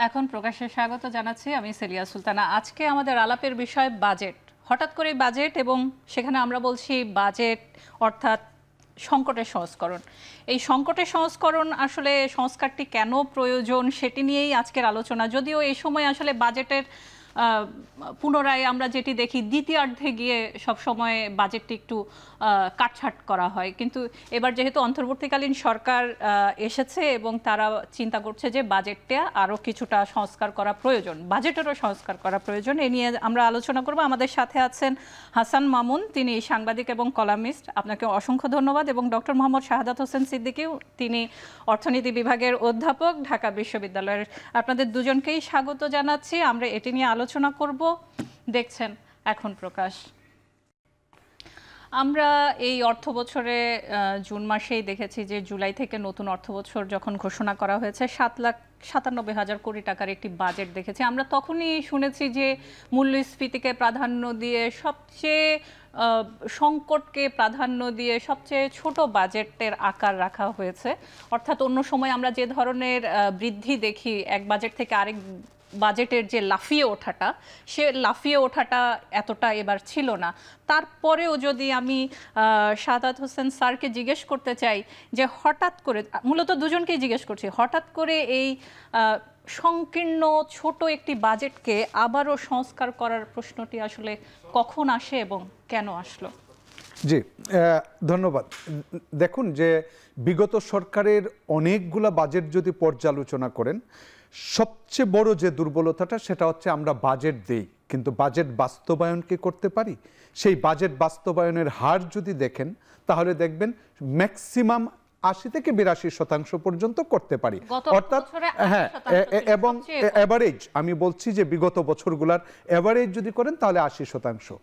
এখন প্রকাশ্যে স্বাগত জানাচ্ছি আমি সেলিয়া সুলতানা। আজকে আমাদের আলাপের বিষয় বাজেট। হঠাৎ করে বাজেট, এবং সেখানে আমরা বলছি বাজেট অর্থাৎ সংকটের সংস্করণ। এই সংকটের সংস্করণ আসলে সংস্কারটি কেন প্রয়োজন সেটি নিয়েই আজকের আলোচনা। যদিও এই সময় আসলে বাজেটের পুনরায় আমরা যেটি দেখি দ্বিতীয়ার্ধে গিয়ে সবসময় বাজেটটি একটু কাটছাট করা হয়, কিন্তু এবার যেহেতু অন্তর্বর্তীকালীন সরকার এসেছে এবং তারা চিন্তা করছে যে বাজেটটা আরও কিছুটা সংস্কার করা প্রয়োজন, বাজেটেরও সংস্কার করা প্রয়োজন। এ নিয়ে আমরা আলোচনা করব। আমাদের সাথে আছেন হাসান মামুন, তিনি সাংবাদিক এবং কলামিস্ট, আপনাকে অসংখ্য ধন্যবাদ, এবং ডক্টর মোহাম্মদ শাহাদাত হোসেন সিদ্দিকীও, তিনি অর্থনীতি বিভাগের অধ্যাপক, ঢাকা বিশ্ববিদ্যালয়ের। আপনাদের দুজনকেই স্বাগত জানাচ্ছি। আমরা এটি নিয়ে আলোচনা করব। দেখছেন এখন প্রকাশ। আমরা এই অর্থ বছরে জুন মাসেই দেখেছি যে জুলাই থেকে নতুন অর্থ বছর যখন ঘোষণা করা হয়েছে 7,97,000 কোটি টাকার একটি বাজেট দেখেছি। আমরা তখনই শুনেছি যে মূল্যস্ফীতিকে প্রাধান্য দিয়ে, সবচেয়ে সংকটকে প্রাধান্য দিয়ে সবচেয়ে ছোট বাজেটের আকার রাখা হয়েছে। অর্থাৎ অন্য সময় আমরা যে ধরনের বৃদ্ধি দেখি এক বাজেট থেকে আরেক বাজেটের যে লাফিয়ে ওঠাটা, সে লাফিয়ে ওঠাটা এতটা এবার ছিল না। তারপরেও যদি আমি শাহাদাত হোসেন স্যারকে জিজ্ঞেস করতে চাই যে হঠাৎ করে, মূলত দুজনকেই জিজ্ঞেস করছি, হঠাৎ করে এই সংকীর্ণ ছোট একটি বাজেটকে আবারও সংস্কার করার প্রশ্নটি আসলে কখন আসে এবং কেন আসলো? জি, ধন্যবাদ। দেখুন, যে বিগত সরকারের অনেকগুলা বাজেট যদি পর্যালোচনা করেন, সবচেয়ে বড় যে দুর্বলতাটা সেটা হচ্ছে আমরা বাজেট দেই কিন্তু বাজেট বাস্তবায়ন কি করতে পারি? সেই বাজেট বাস্তবায়নের হার যদি দেখেন তাহলে দেখবেন ম্যাক্সিমাম ৮০ থেকে ৮২% পর্যন্ত করতে পারি। অর্থাৎ হ্যাঁ, এবং অ্যাভারেজ আমি বলছি যে বিগত বছরগুলার অ্যাভারেজ যদি করেন তাহলে ৮০%।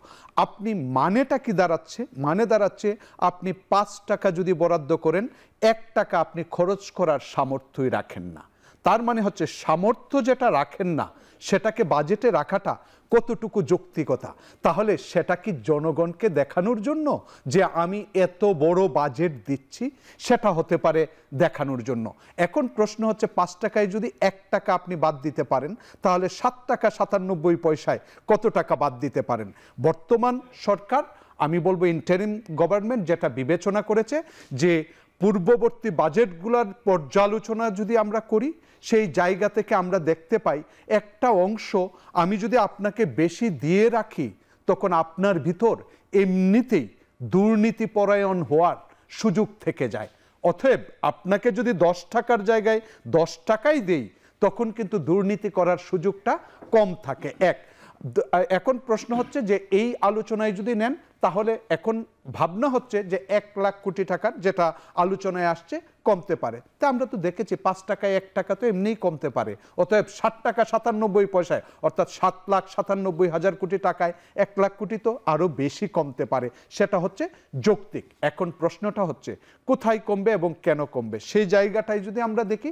আপনি মানেটা কি দাঁড়াচ্ছে? মানে দাঁড়াচ্ছে আপনি ৫ টাকা যদি বরাদ্দ করেন, ১ টাকা আপনি খরচ করার সামর্থ্যই রাখেন না। তার মানে হচ্ছে সামর্থ্য যেটা রাখেন না সেটাকে বাজেটে রাখাটা কতটুকু যৌক্তিকতা? তাহলে সেটা কি জনগণকে দেখানোর জন্য যে আমি এত বড় বাজেট দিচ্ছি? সেটা হতে পারে দেখানোর জন্য। এখন প্রশ্ন হচ্ছে ৫ টাকায় যদি ১ টাকা আপনি বাদ দিতে পারেন তাহলে ৭ টাকা ৯৭ পয়সায় কত টাকা বাদ দিতে পারেন? বর্তমান সরকার, আমি বলবো ইন্টারিম গভর্নমেন্ট, যেটা বিবেচনা করেছে যে পূর্ববর্তী বাজেটগুলোর পর্যালোচনা যদি আমরা করি, সেই জায়গা থেকে আমরা দেখতে পাই একটা অংশ আমি যদি আপনাকে বেশি দিয়ে রাখি তখন আপনার ভিতর এমনিতেই দুর্নীতিপরায়ণ হওয়ার সুযোগ থেকে যায়। অতএব আপনাকে যদি ১০ টাকার জায়গায় ১০ টাকাই দেই তখন কিন্তু দুর্নীতি করার সুযোগটা কম থাকে। এখন প্রশ্ন হচ্ছে যে এই আলোচনায় যদি নেন তাহলে এখন ভাবনা হচ্ছে যে ১ লাখ কোটি টাকার যেটা আলোচনায় আসছে কমতে পারে। তা আমরা তো দেখেছি ৫ টাকায় ১ টাকা তো এমনিই কমতে পারে। অতএব ৬০ টাকা ৯৭ পয়সায় অর্থাৎ ৭,৯৭,০০০ কোটি টাকায় ১ লাখ কোটি তো আরও বেশি কমতে পারে। সেটা হচ্ছে যৌক্তিক। এখন প্রশ্নটা হচ্ছে কোথায় কমবে এবং কেন কমবে? সেই জায়গাটাই যদি আমরা দেখি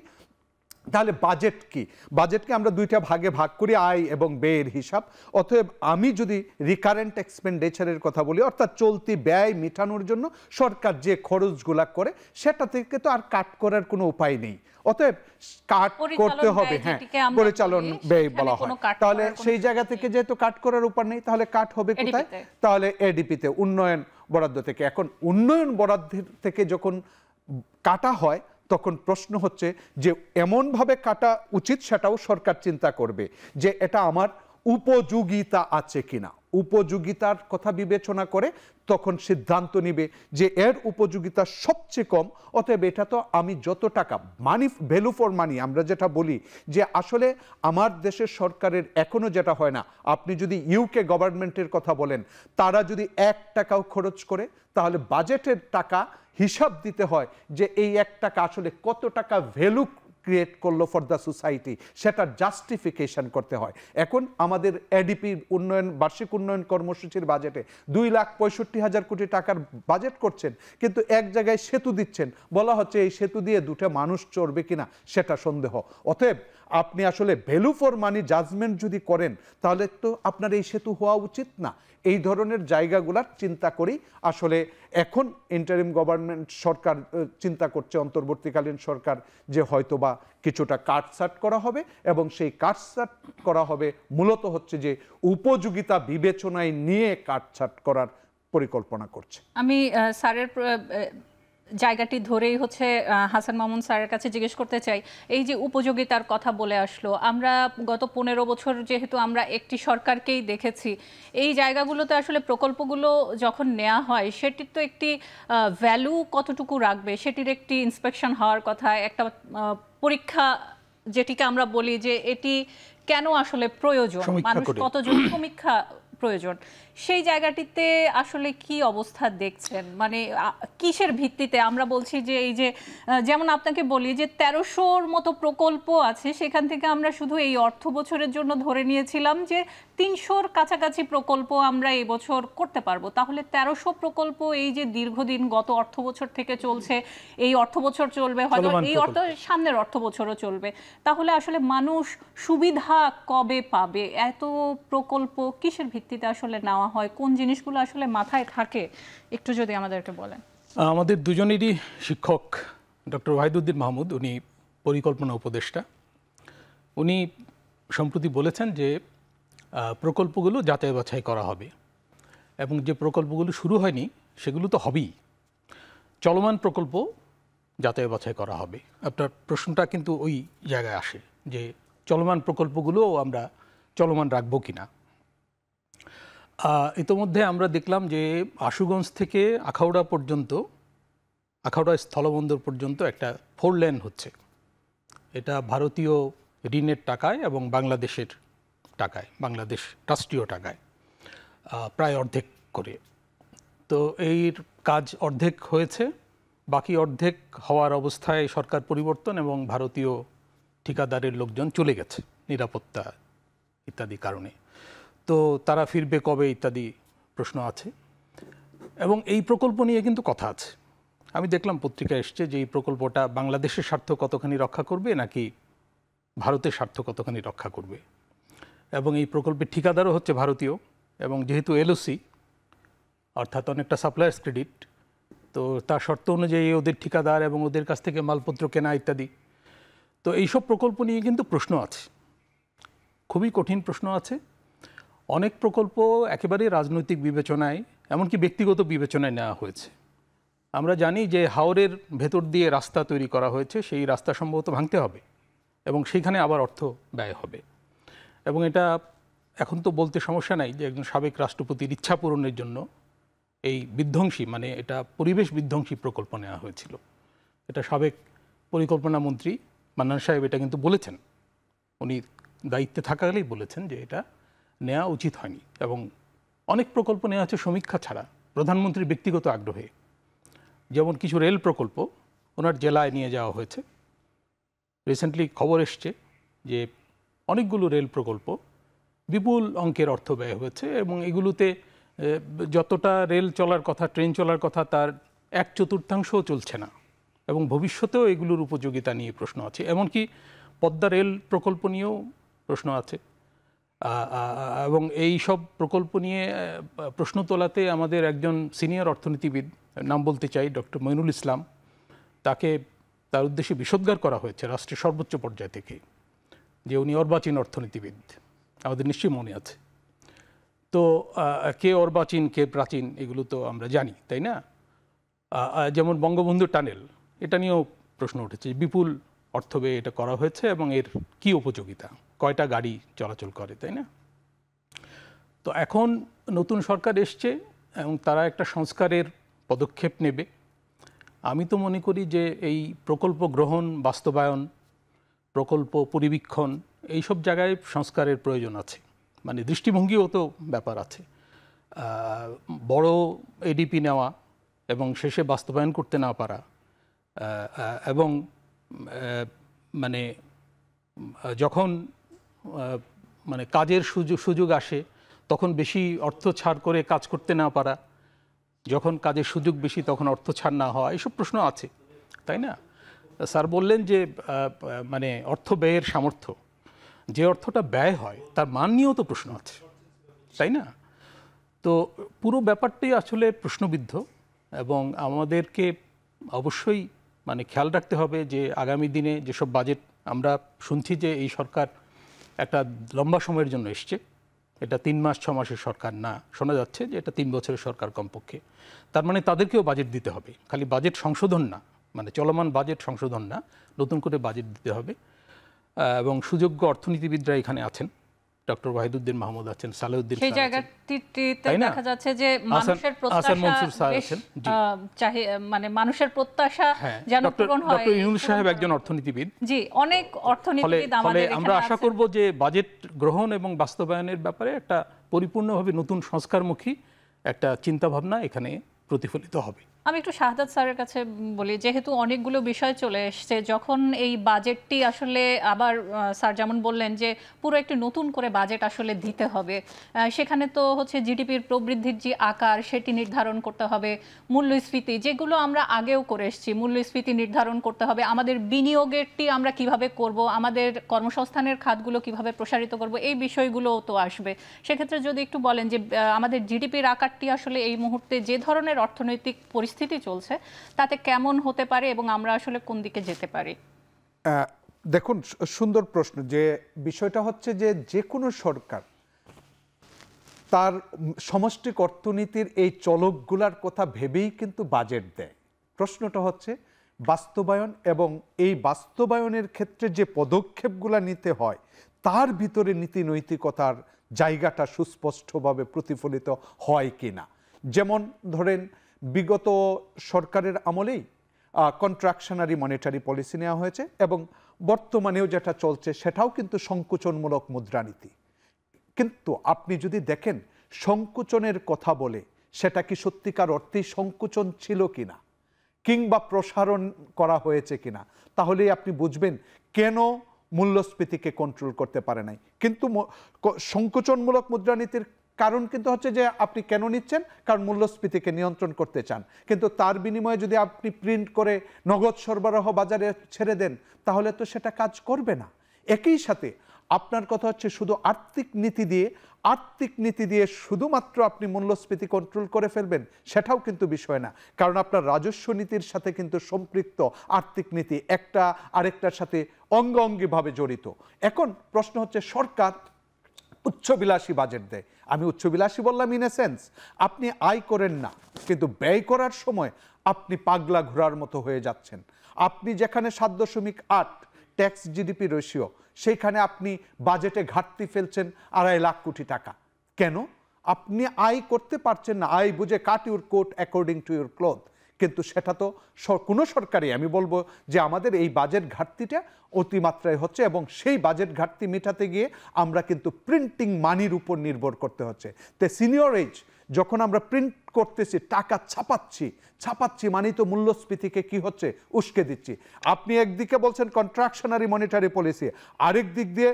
তাহলে বাজেট কি? বাজেটকে আমরা দুইটা ভাগে ভাগ করি, আয় এবং ব্যয়ের হিসাব। অতএব আমি যদি রিকারেন্ট এক্সপেন্ডিচারের কথা বলি, অর্থাৎ চলতি ব্যয় মেটানোর জন্য সরকার যে খরচগুলা করে সেটা থেকে তো আর কাট করার কোনো উপায় নেই। অতএব কাট করতে হবে, হ্যাঁ, পরিচালন ব্যয় বলা হয়। তাহলে সেই জায়গা থেকে যেহেতু কাট করার উপায় নেই তাহলে কাট হবে কোথায়? তাহলে এডিপিতে, উন্নয়ন বরাদ্দ থেকে। এখন উন্নয়ন বরাদ্দ থেকে যখন কাটা হয় তখন প্রশ্ন হচ্ছে যে এমনভাবে কাটা উচিত সেটাও সরকার চিন্তা করবে যে এটা আমার উপযোগিতা আছে কিনা। উপযোগিতার কথা বিবেচনা করে তখন সিদ্ধান্ত নিবে যে এর উপযোগিতা সবচেয়ে কম, অতএব এটা তো আমি যত টাকা মানি, ভ্যালু ফর মানি আমরা যেটা বলি, যে আসলে আমার দেশের সরকারের এখনো যেটা হয় না, আপনি যদি ইউকে গভর্নমেন্টের কথা বলেন, তারা যদি ১ টাকাও খরচ করে তাহলে বাজেটের টাকা হিসাব দিতে হয় যে এই ১ টাকা আসলে কত টাকা ভ্যালু ক্রিয়েট করলো ফর দ্য সোসাইটি, সেটা জাস্টিফিকেশন করতে হয়। এখন আমাদের এডিপি উন্নয়ন, বার্ষিক উন্নয়ন কর্মসূচির বাজেটে 2,65,000 কোটি টাকার বাজেট করছেন, কিন্তু এক জায়গায় সেতু দিচ্ছেন, বলা হচ্ছে এই সেতু দিয়ে 2টা মানুষ চড়বে কিনা সেটা সন্দেহ। অতএব আপনি আসলে ভ্যালু ফর মানি জাজমেন্ট যদি করেন তাহলে তো আপনার এই সেতু হওয়া উচিত না। এই ধরনের জায়গাগুলার চিন্তা করি আসলে এখন ইন্টারিম গভর্নমেন্ট সরকার চিন্তা করছে, অন্তর্বর্তীকালীন সরকার, যে হয়তোবা কিছুটা কাটছাট করা হবে এবং সেই কাটছাট করা হবে মূলত হচ্ছে যে উপযোগিতা বিবেচনায় নিয়ে কাটছাট করার পরিকল্পনা করছে। আমি স্যারের জায়গাটি ধরেই হচ্ছে হাসান মামুন স্যারের কাছে জিজ্ঞেস করতে চাই, এই যে উপযোগিতার কথা বলে আসলো, আমরা গত 15 বছর যেহেতু আমরা একটি সরকারকেই দেখেছি, এই জায়গাগুলোতে আসলে প্রকল্পগুলো যখন নেওয়া হয় সেটির তো একটি ভ্যালু কতটুকু রাখবে, সেটির একটি ইন্সপেকশন হওয়ার কথা, একটা পরীক্ষা যেটিকে আমরা বলি যে এটি কেন আসলে প্রয়োজন, মানুষ কতজন, সমীক্ষা প্রয়োজন, সেই জায়গাটিতে আসলে কি অবস্থা দেখছেন? মানে কিসের ভিত্তিতে আমরা বলছি যে এই যে যেমন আপনাকে বলি যে 1300-র মতো প্রকল্প আছে, সেখান থেকে আমরা শুধু এই অর্থ বছরের জন্য ধরে নিয়েছিলাম যে 300-র কাছাকাছি প্রকল্প আমরা এই বছর করতে পারবো। তাহলে 1300 প্রকল্প এই যে দীর্ঘদিন গত অর্থ বছর থেকে চলছে, এই অর্থ বছর চলবে, হয়তো এই সামনের অর্থ বছরও চলবে, তাহলে আসলে মানুষ সুবিধা কবে পাবে? এত প্রকল্প কিসের ভিত্তিতে আসলে নেওয়া হয়, কোন জিনিসগুলো আসলে মাথায় থাকে, একটু যদি আমাদেরকে বলেন। আমাদের দুজনেরই শিক্ষক ডক্টর ওয়াহিদুদ্দিন মাহমুদ, উনি পরিকল্পনা উপদেষ্টা, উনি সম্প্রতি বলেছেন যে প্রকল্পগুলো যাচাই বাছাই করা হবে এবং যে প্রকল্পগুলো শুরু হয়নি সেগুলো তো হবেই, চলমান প্রকল্প যাচাই বাছাই করা হবে। আপনার প্রশ্নটা কিন্তু ওই জায়গায় আসে যে চলমান প্রকল্পগুলোও আমরা চলমান রাখবো কিনা। ইতোমধ্যে আমরা দেখলাম যে আশুগঞ্জ থেকে আখাউড়া পর্যন্ত, আখাউড়া স্থলবন্দর পর্যন্ত একটা 4 লেন হচ্ছে। এটা ভারতীয় ঋণের টাকায় এবং বাংলাদেশের টাকায়, বাংলাদেশ রাষ্ট্রীয় টাকায় প্রায় অর্ধেক করে। তো এই কাজ অর্ধেক হয়েছে, বাকি অর্ধেক হওয়ার অবস্থায় সরকার পরিবর্তন এবং ভারতীয় ঠিকাদারের লোকজন চলে গেছে নিরাপত্তা ইত্যাদি কারণে। তো তারা ফিরবে কবে ইত্যাদি প্রশ্ন আছে এবং এই প্রকল্প নিয়ে কিন্তু কথা আছে। আমি দেখলাম পত্রিকায় এসছে যে এই প্রকল্পটা বাংলাদেশের স্বার্থ কতখানি রক্ষা করবে নাকি ভারতের স্বার্থ কতখানি রক্ষা করবে, এবং এই প্রকল্পের ঠিকাদারও হচ্ছে ভারতীয়, এবং যেহেতু এলওসি অর্থাৎ অনেকটা সাপ্লায়ার্স ক্রেডিট, তো তার শর্ত অনুযায়ী ওদের ঠিকাদার এবং ওদের কাছ থেকে মালপত্র কেনা ইত্যাদি। তো এইসব প্রকল্প নিয়ে কিন্তু প্রশ্ন আছে, খুবই কঠিন প্রশ্ন আছে। অনেক প্রকল্প একেবারেই রাজনৈতিক বিবেচনায়, এমনকি ব্যক্তিগত বিবেচনায় নেওয়া হয়েছে। আমরা জানি যে হাওরের ভেতর দিয়ে রাস্তা তৈরি করা হয়েছে, সেই রাস্তা সম্ভবত ভাঙতে হবে এবং সেইখানে আবার অর্থ ব্যয় হবে, এবং এটা এখন তো বলতে সমস্যা নাই যে একজন সাবেক রাষ্ট্রপতির ইচ্ছা পূরণের জন্য এই বিধ্বংসী, মানে এটা পরিবেশ বিধ্বংসী প্রকল্প নেওয়া হয়েছিল। এটা সাবেক পরিকল্পনা মন্ত্রী মান্নান সাহেব এটা কিন্তু বলেছেন, উনি দায়িত্বে থাকাকালেই বলেছেন যে এটা নেওয়া উচিত হয়নি, এবং অনেক প্রকল্প নেওয়া হচ্ছে সমীক্ষা ছাড়া, প্রধানমন্ত্রীর ব্যক্তিগত আগ্রহে। যেমন কিছু রেল প্রকল্প ওনার জেলায় নিয়ে যাওয়া হয়েছে। রিসেন্টলি খবর এসছে যে অনেকগুলো রেল প্রকল্প বিপুল অঙ্কের অর্থ ব্যয় হয়েছে এবং এগুলোতে যতটা রেল চলার কথা, ট্রেন চলার কথা, তার 1/4 চলছে না, এবং ভবিষ্যতেও এগুলোর উপযোগিতা নিয়ে প্রশ্ন আছে। এমনকি পদ্মা রেল প্রকল্প নিয়েও প্রশ্ন আছে, এবং এই সব প্রকল্প নিয়ে প্রশ্ন তোলাতে আমাদের একজন সিনিয়র অর্থনীতিবিদ, নাম বলতে চাই, ডক্টর মইনুল ইসলাম, তাকে তার উদ্দেশ্যে বিষোদ্গার করা হয়েছে রাষ্ট্রের সর্বোচ্চ পর্যায় থেকে, যে উনি অর্বাচীন অর্থনীতিবিদ, আমাদের নিশ্চয়ই মনে আছে। তো কে অর্বাচীন কে প্রাচীন এগুলো তো আমরা জানি, তাই না? যেমন বঙ্গবন্ধু টানেল, এটা নিয়েও প্রশ্ন উঠেছে, বিপুল অর্থ ব্যয়ে এটা করা হয়েছে এবং এর কি উপযোগিতা, কয়টা গাড়ি চলাচল করে, তাই না? তো এখন নতুন সরকার এসছে এবং তারা একটা সংস্কারের পদক্ষেপ নেবে। আমি তো মনে করি যে এই প্রকল্প গ্রহণ, বাস্তবায়ন, প্রকল্প পরিবীক্ষণ, এইসব জায়গায় সংস্কারের প্রয়োজন আছে, মানে দৃষ্টিভঙ্গিও তো ব্যাপার আছে। বড় এডিপি নেওয়া এবং শেষে বাস্তবায়ন করতে না পারা, এবং মানে যখন মানে কাজের সুযোগ আসে তখন বেশি অর্থ ছাড় করে কাজ করতে না পারা, যখন কাজের সুযোগ বেশি তখন অর্থ ছাড় না হওয়া, এইসব প্রশ্ন আছে, তাই না? স্যার বললেন যে মানে অর্থ ব্যয়ের সামর্থ্য, যে অর্থটা ব্যয় হয় তার মান নিয়েও তো প্রশ্ন আছে, তাই না? তো পুরো ব্যাপারটাই আসলে প্রশ্নবিদ্ধ এবং আমাদেরকে অবশ্যই মানে খেয়াল রাখতে হবে যে আগামী দিনে যেসব বাজেট আমরা শুনছি যে এই সরকার একটা লম্বা সময়ের জন্য এসছে, এটা 3 মাস 6 মাসের সরকার না, শোনা যাচ্ছে যে এটা 3 বছরের সরকার কমপক্ষে। তার মানে তাদেরকেও বাজেট দিতে হবে, খালি বাজেট সংশোধন না, মানে চলমান বাজেট সংশোধন না, নতুন করে বাজেট দিতে হবে। এবং সুযোগ্য অর্থনীতিবিদরা এখানে আছেন, ডক্টর ওয়াহিদুদ্দিন মাহমুদ আছেন, সালেউদ্দিন সেই জায়গাটিতে দেখা যাচ্ছে যে মানুষের প্রত্যাশা মানে মানুষের প্রত্যাশা যেন পূরণ হয়। ডক্টর ইউনূস সাহেব একজন অর্থনীতিবিদ, জি, অনেক অর্থনীতিবিদ আমাদের এখানে আমরা আশা করব যে বাজেট গ্রহণ এবং বাস্তবায়নের ব্যাপারে একটা পরিপূর্ণভাবে নতুন সংস্কারমুখী একটা চিন্তা ভাবনা এখানে প্রতিফলিত হবে। আমি একটু শাহাদাত স্যারের কাছে বলি, যেহেতু অনেকগুলো বিষয় চলে এসছে, যখন এই বাজেটটি আসলে আবার স্যার যেমন বললেন যে পুরো একটি নতুন করে বাজেট আসলে দিতে হবে, সেখানে তো হচ্ছে জিডিপির প্রবৃদ্ধির যে আকার সেটি নির্ধারণ করতে হবে, মূল্যস্ফীতি যেগুলো আমরা আগেও করে এসেছি মূল্যস্ফীতি নির্ধারণ করতে হবে, আমাদের বিনিয়োগেরটি আমরা কিভাবে করব, আমাদের কর্মসংস্থানের খাতগুলো কিভাবে প্রসারিত করব, এই বিষয়গুলোও তো আসবে। সেক্ষেত্রে যদি একটু বলেন যে আমাদের জিডিপির আকারটি আসলে এই মুহূর্তে যে ধরনের অর্থনৈতিক পরিস্থিতি চলছে তাতে কেমন হতে পারে এবং আমরা আসলে কোন দিকে যেতে পারি? দেখুন, সুন্দর প্রশ্ন। যে বিষয়টা হচ্ছে যে যে কোনো সরকার তার সমষ্টিক অর্থনীতির এই চলকগুলার কথা ভেবেই কিন্তু বাজেট দেয়। প্রশ্নটা হচ্ছে বাস্তবায়ন, এবং এই বাস্তবায়নের ক্ষেত্রে যে পদক্ষেপগুলা নিতে হয় তার ভিতরে নীতি নৈতিকতার জায়গাটা সুস্পষ্টভাবে প্রতিফলিত হয় কিনা। যেমন ধরেন, বিগত সরকারের আমলেই কন্ট্রাকশনারি মনিটারি পলিসি নেওয়া হয়েছে এবং বর্তমানেও যেটা চলছে সেটাও কিন্তু সংকুচনমূলক মুদ্রানীতি। কিন্তু আপনি যদি দেখেন সংকুচনের কথা বলে সেটা কি সত্যিকার অর্থেই সংকুচন ছিল কিনা কিংবা প্রসারণ করা হয়েছে কিনা, তাহলেই আপনি বুঝবেন কেন মূল্যস্ফীতিকে কন্ট্রোল করতে পারে নাই। কিন্তু সংকুচনমূলক মুদ্রানীতির কারণ কিন্তু হচ্ছে যে আপনি কেন নিচ্ছেন, কারণ মূল্যস্ফীতিকে নিয়ন্ত্রণ করতে চান, কিন্তু তার বিনিময়ে যদি আপনি প্রিন্ট করে নগদ সরবরাহ বাজারে ছেড়ে দেন তাহলে তো সেটা কাজ করবে না। একই সাথে আপনার কথা হচ্ছে শুধু আর্থিক নীতি দিয়ে শুধুমাত্র আপনি মূল্যস্ফীতি কন্ট্রোল করে ফেলবেন, সেটাও কিন্তু বিষয় না, কারণ আপনার রাজস্ব নীতির সাথে কিন্তু সম্পৃক্ত আর্থিক নীতি একটা আরেকটার সাথে অঙ্গাঙ্গিভাবে জড়িত। এখন প্রশ্ন হচ্ছে সরকার উচ্চবিলাসী বাজেট দেয়। আমি উচ্চবিলাসী বললাম ইন এ সেন্স আপনি আয় করেন না, কিন্তু ব্যয় করার সময় আপনি পাগলা ঘোড়ার মতো হয়ে যাচ্ছেন। আপনি যেখানে 7.8 ট্যাক্স জিডিপি রেশিও, সেইখানে আপনি বাজেটে ঘাটতি ফেলছেন 2.5 লাখ কোটি টাকা। কেন? আপনি আয় করতে পারছেন না, আয় বুঝে cut your coat according to your cloth. কিন্তু সেটা তো কোনো সরকারই, আমি বলবো যে আমাদের এই বাজেট ঘাটতিটা অতিমাত্রায় হচ্ছে, এবং সেই বাজেট ঘাটতি মেটাতে গিয়ে আমরা কিন্তু প্রিন্টিং মানির উপর নির্ভর করতে হচ্ছে। তো সিনিয়র এজ যখন আমরা প্রিন্ট করতেছি, টাকা ছাপাচ্ছি মানে তো মূল্যস্ফীতিকে কি হচ্ছে, উস্কে দিচ্ছি। আপনি একদিকে বলছেন কন্ট্রাকশনারি মনিটারি পলিসি, আরেক দিক দিয়ে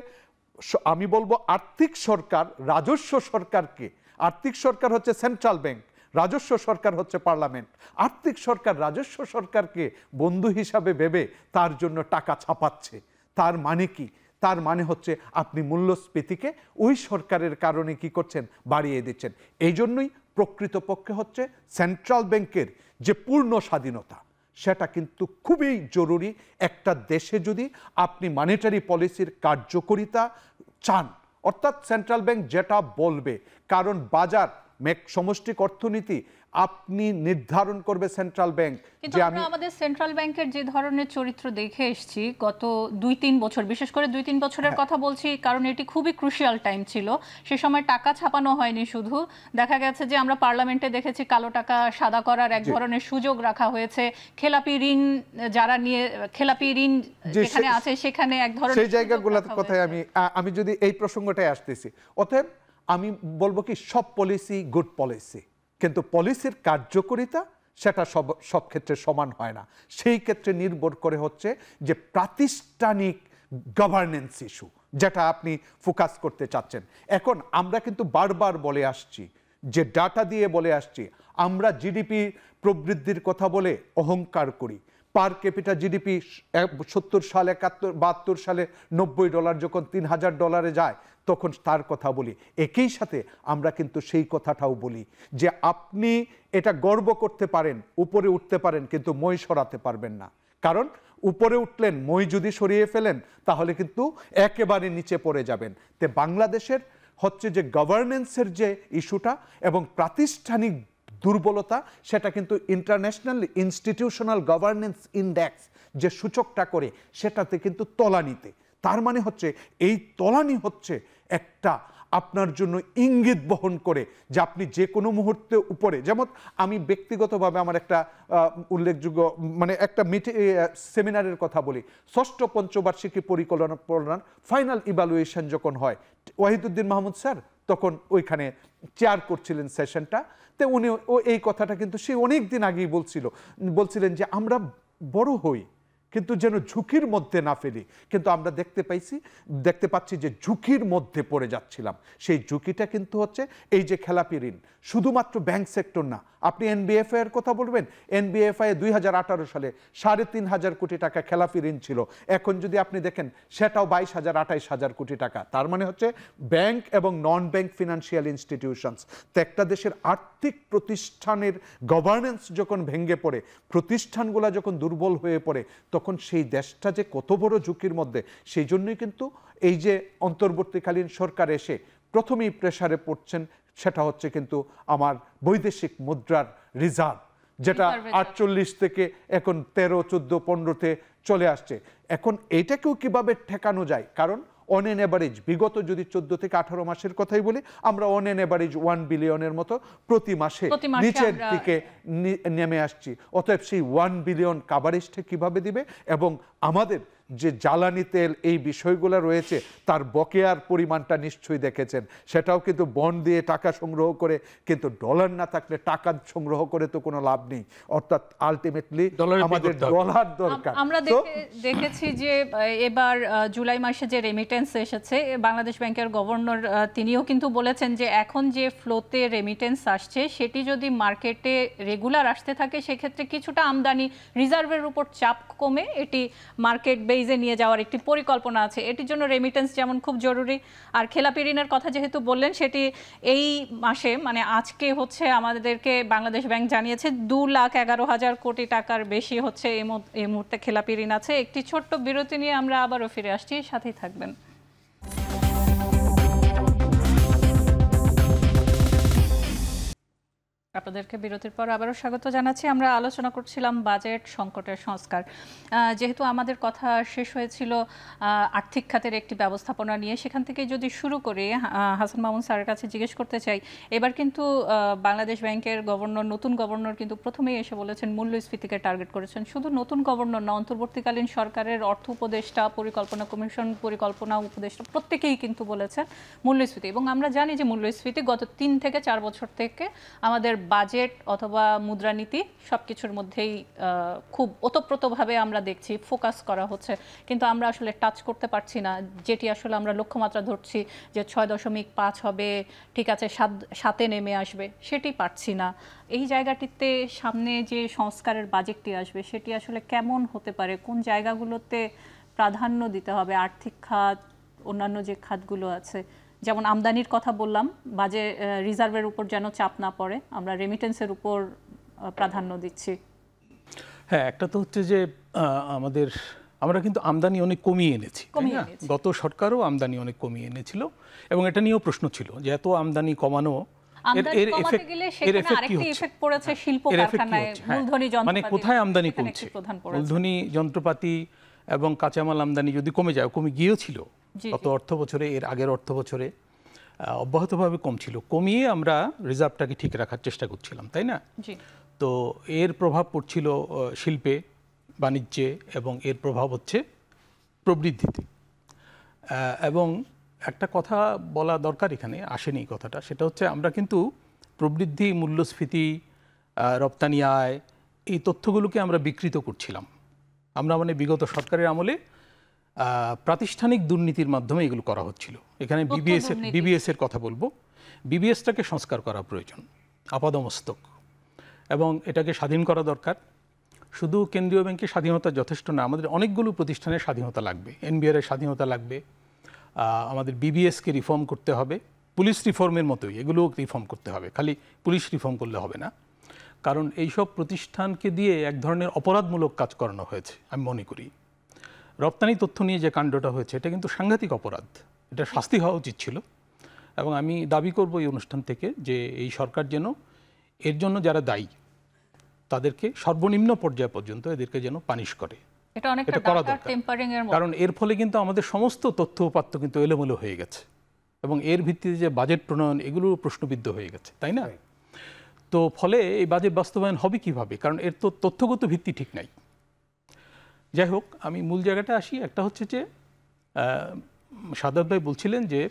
আমি বলবো আর্থিক সরকার রাজস্ব সরকারকে, আর্থিক সরকার হচ্ছে সেন্ট্রাল ব্যাংক, রাজস্ব সরকার হচ্ছে পার্লামেন্ট, আর্থিক সরকার রাজস্ব সরকারকে বন্ধু হিসাবে ভেবে তার জন্য টাকা ছাপাচ্ছে। তার মানে কি? তার মানে হচ্ছে আপনি মূল্যস্ফীতিকে ওই সরকারের কারণে কি করছেন, বাড়িয়ে দিচ্ছেন। এই জন্যই প্রকৃতপক্ষে হচ্ছে সেন্ট্রাল ব্যাংকের যে পূর্ণ স্বাধীনতা, সেটা কিন্তু খুবই জরুরি একটা দেশে যদি আপনি মনিটারি পলিসির কার্যকারিতা চান। অর্থাৎ সেন্ট্রাল ব্যাংক যেটা বলবে, কারণ বাজার সমষ্টিক অর্থনীতি আপনি নির্ধারণ করবে সেন্ট্রাল ব্যাংক। কিন্তু আমরা আমাদের সেন্ট্রাল ব্যাংকের যে ধরনের চরিত্র দেখে এসেছি গত 2-3 বছর, বিশেষ করে 2-3 বছরের কথা বলছি কারণ এটি খুবই ক্রুশিয়াল টাইম ছিল। সে সময় টাকা ছাপানো হয়নি, শুধু দেখা গেছে যে আমরা পার্লামেন্টে দেখেছি কালো টাকা সাদা করার এক ধরনের সুযোগ রাখা হয়েছে। খেলাপি ঋণ যারা নিয়ে, খেলাপি ঋণ যেখানে আছে সেখানে এক ধরনের সেই জায়গাগুলোর কথাই আমি যদি এই প্রসঙ্গটায় আসতেছি, অতএব আমি বলবো কি সব পলিসি গুড পলিসি, কিন্তু পলিসির কার্যকারিতা সেটা সব ক্ষেত্রে সমান হয় না। সেই ক্ষেত্রে নির্ভর করে হচ্ছে যে প্রাতিষ্ঠানিক গভর্নেন্স ইস্যু, যেটা আপনি ফোকাস করতে চাচ্ছেন। এখন আমরা কিন্তু বারবার বলে আসছি, যে ডাটা দিয়ে বলে আসছি, আমরা জিডিপি প্রবৃদ্ধির কথা বলে অহংকার করি, পার ক্যাপিটা জিডিপি 70 সাল 72 সালে $90 যখন $3000 যায় তখন তার কথা বলি। একই সাথে আমরা কিন্তু সেই কথাটাও বলি যে আপনি এটা গর্ব করতে পারেন, উপরে উঠতে পারেন, কিন্তু মই সরাতে পারবেন না। কারণ উপরে উঠলেন, মই যদি সরিয়ে ফেলেন তাহলে কিন্তু একেবারে নিচে পড়ে যাবেন। তে বাংলাদেশের হচ্ছে যে গভর্নেন্সের যে ইস্যুটা এবং প্রাতিষ্ঠানিক দুর্বলতা, সেটা কিন্তু ইন্টারন্যাশনাল ইনস্টিটিউশনাল গভর্নেন্স ইন্ডেক্স যে সূচকটা করে সেটাতে কিন্তু তলানিতে। তার মানে হচ্ছে এই তলানি হচ্ছে একটা আপনার জন্য ইঙ্গিত বহন করে যে আপনি যে কোনো মুহূর্তে উপরে। যেমন আমি ব্যক্তিগতভাবে আমার একটা উল্লেখযোগ্য মানে একটা সেমিনারের কথা বলি। ষষ্ঠ পঞ্চবার্ষিকী পরিকল্পনার ফাইনাল ইভ্যালুয়েশন যখন হয়, ওয়াহিদুদ্দিন মাহমুদ স্যার তখন ওইখানে চেয়ার করছিলেন সেশনটা। তো উনি এই কথাটা কিন্তু সে অনেক দিন আগেই বলছিলেন যে আমরা বড় হই কিন্তু যেন ঝুঁকির মধ্যে না ফেলি। কিন্তু আমরা দেখতে পাচ্ছি যে ঝুঁকির মধ্যে পড়ে যাচ্ছিলাম। সেই ঝুঁকিটা কিন্তু হচ্ছে এই যে খেলাপি ঋণ, শুধুমাত্র ব্যাংক সেক্টর না। আপনি এনবিএফআই এর কথা বলবেন, এনবিএফআই 2018 সালে 3.5 কোটি টাকা খেলাপি ঋণ ছিল। এখন যদি আপনি দেখেন সেটাও 22,000-28,000 কোটি টাকা। তার মানে হচ্ছে ব্যাংক এবং নন ব্যাংক ফিনান্সিয়াল ইনস্টিটিউশনস, তো একটা দেশের আর্থিক প্রতিষ্ঠানের গভর্নেন্স যখন ভেঙে পড়ে, প্রতিষ্ঠানগুলো যখন দুর্বল হয়ে পড়ে, তখন সেই দেশটা যে কত বড় ঝুঁকির মধ্যে। সেই জন্যই কিন্তু এই যে অন্তর্বর্তীকালীন সরকার এসে প্রথমেই প্রেসারে পড়ছেন, সেটা হচ্ছে কিন্তু আমার বৈদেশিক মুদ্রার রিজার্ভ, যেটা 48 থেকে এখন 13, 14, 15-তে চলে আসছে। এখন এটাকেও কিভাবে ঠেকানো যায়? কারণ অন এন অ্যাভারেজ বিগত যদি 14 থেকে 18 মাসের কথাই বলি, আমরা অন এন অ্যাভারেজ 1 বিলিয়নের মতো প্রতি মাসে নিচের দিকে নেমে আসছি। অতএব সেই 1 বিলিয়ন কাভারেজটা কিভাবে দিবে? এবং আমাদের যে জ্বালানি তেল এই বিষয়গুলো রয়েছে তার বকেয়ার পরিমাণটা নিশ্চয়ই দেখেছেন, সেটাও কিন্তু বন্ড দিয়ে টাকা সংগ্রহ করে, কিন্তু ডলার না থাকলে টাকা সংগ্রহ করে তো কোনো লাভ নেই। অর্থাৎ আলটিমেটলি আমাদের ডলার দরকার। আমরা দেখেছি যে এবার জুলাই মাসে যে রেমিটেন্স এসেছে, বাংলাদেশ ব্যাংকের গভর্নর তিনিও কিন্তু বলেছেন যে এখন যে ফ্লোতে রেমিটেন্স আসছে সেটি যদি মার্কেটে রেগুলার আসতে থাকে সেক্ষেত্রে কিছুটা আমদানি রিজার্ভের উপর চাপ কমে এটি মার্কেট বেইজে নিয়ে যাওয়ার একটি পরিকল্পনা আছে। এটির জন্য রেমিটেন্স যেমন খুব জরুরি। আর খেলাপি ঋণের কথা যেহেতু বললেন, সেটি এই মাসে মানে আজকে হচ্ছে আমাদেরকে বাংলাদেশ ব্যাংক জানিয়েছে 2,11,000 কোটি টাকার বেশি হচ্ছে এই মুহূর্তে খেলাপি ঋণ আছে। একটি ছোট্ট বিরতি নিয়ে আমরা আবারও ফিরে আসছি, সাথেই থাকবেন। আপনাদেরকে বিরতির পর আবারও স্বাগত জানাচ্ছি। আমরা আলোচনা করছিলাম বাজেট সংকটের সংস্কার। যেহেতু আমাদের কথা শেষ হয়েছিল আর্থিক খাতের একটি ব্যবস্থাপনা নিয়ে, সেখান থেকে যদি শুরু করি, হাসান মামুন স্যারের কাছে জিজ্ঞেস করতে চাই, এবার কিন্তু বাংলাদেশ ব্যাংকের গভর্নর, নতুন গভর্নর কিন্তু প্রথমেই এসে বলেছেন মূল্যস্ফীতিকে টার্গেট করেছেন। শুধু নতুন গভর্নর না, অন্তর্বর্তীকালীন সরকারের অর্থ উপদেষ্টা, পরিকল্পনা কমিশন, পরিকল্পনা উপদেষ্টা প্রত্যেকেই কিন্তু বলেছেন মূল্যস্ফীতি। এবং আমরা জানি যে মূল্যস্ফীতি গত 3 থেকে 4 বছর থেকে আমাদের বাজেট অথবা মুদ্রানীতি সবকিছুর মধ্যেই খুব ওতপ্রোতভাবে আমরা দেখছি ফোকাস করা হচ্ছে, কিন্তু আমরা আসলে টাচ করতে পারছি না। যেটি আসলে আমরা লক্ষ্যমাত্রা ধরছি যে 6.5 হবে, ঠিক আছে 7-এ নেমে আসবে, সেটি পারছি না। এই জায়গাটিতে সামনে যে সংস্কারের বাজেটটি আসবে সেটি আসলে কেমন হতে পারে? কোন জায়গাগুলোতে প্রাধান্য দিতে হবে? আর্থিক খাত, অন্যান্য যে খাতগুলো আছে, যেমন আমদানির কথা বললাম, রিজার্ভের উপর যেন চাপ না পড়ে, আমরা রেমিটেন্সের উপর প্রাধান্য দিচ্ছি। হ্যাঁ, একটা তো হচ্ছে যে আমরা কিন্তু আমদানি অনেক কমিয়ে এনেছি। গত সরকারও আমদানি অনেক কমিয়ে এনেছিল এবং এটা নিয়েও প্রশ্ন ছিল যে এত আমদানি কমানো এর এফেক্ট কি হচ্ছে, মানে কোথায় আমদানি কমছে। মূলধনী যন্ত্রপাতি এবং কাঁচামাল আমদানি যদি কমে যায়, কমে গিয়েছিল গত অর্থ বছরে, এর আগের অর্থ বছরে অব্যাহতভাবে কম ছিল। কমিয়ে আমরা রিজার্ভটাকে ঠিক রাখার চেষ্টা করছিলাম, তাই না? তো এর প্রভাব পড়ছিল শিল্পে, বাণিজ্যে, এবং এর প্রভাব হচ্ছে প্রবৃদ্ধিতে। এবং একটা কথা বলা দরকার, এখানে আসেনি কথাটা, সেটা হচ্ছে আমরা কিন্তু প্রবৃদ্ধি, মূল্যস্ফীতি, রপ্তানি আয়, এই তথ্যগুলোকে আমরা বিকৃত করছিলাম। আমরা মানে বিগত সরকারের আমলে প্রাতিষ্ঠানিক দুর্নীতির মাধ্যমে এগুলো করা হচ্ছিল। এখানে বিবিএস এর কথা বলবো। বিবিএসটাকে সংস্কার করা প্রয়োজন আপাদমস্তক, এবং এটাকে স্বাধীন করা দরকার। শুধু কেন্দ্রীয় ব্যাংকের স্বাধীনতা যথেষ্ট না, আমাদের অনেকগুলো প্রতিষ্ঠানের স্বাধীনতা লাগবে। এনবিআর এর স্বাধীনতা লাগবে, আমাদের বিবিএসকে রিফর্ম করতে হবে, পুলিশ রিফর্মের মতোই এগুলোও রিফর্ম করতে হবে, খালি পুলিশ রিফর্ম করলে হবে না। কারণ এইসব প্রতিষ্ঠানকে দিয়ে এক ধরনের অপরাধমূলক কাজ করানো হয়েছে আমি মনে করি। রপ্তানি তথ্য নিয়ে যে কাণ্ডটা হয়েছে এটা কিন্তু সাংঘাতিক অপরাধ, এটা শাস্তি হওয়া উচিত ছিল। এবং আমি দাবি করব এই অনুষ্ঠান থেকে যে এই সরকার যেন এর জন্য যারা দায়ী তাদেরকে সর্বনিম্ন পর্যায় পর্যন্ত এদেরকে যেন পানিশ করে। এটা অনেকটা এটা করা ডাটা দরকার। টেম্পারিং এর মতো। কারণ এর ফলে কিন্তু আমাদের সমস্ত তথ্য উপাত্ত কিন্তু এলোমেলো হয়ে গেছে এবং এর ভিত্তিতে যে বাজেট প্রণয়ন এগুলো প্রশ্নবিদ্ধ হয়ে গেছে, তাই না? তো ফলে এই বাজেট বাস্তবায়ন হবে কিভাবে, কারণ এর তো তথ্যগত ভিত্তি ঠিক নাই। যাই হোক, আমি মূল জায়গাটা আসি। একটা হচ্ছে যে সাদাত ভাই বলছিলেন যে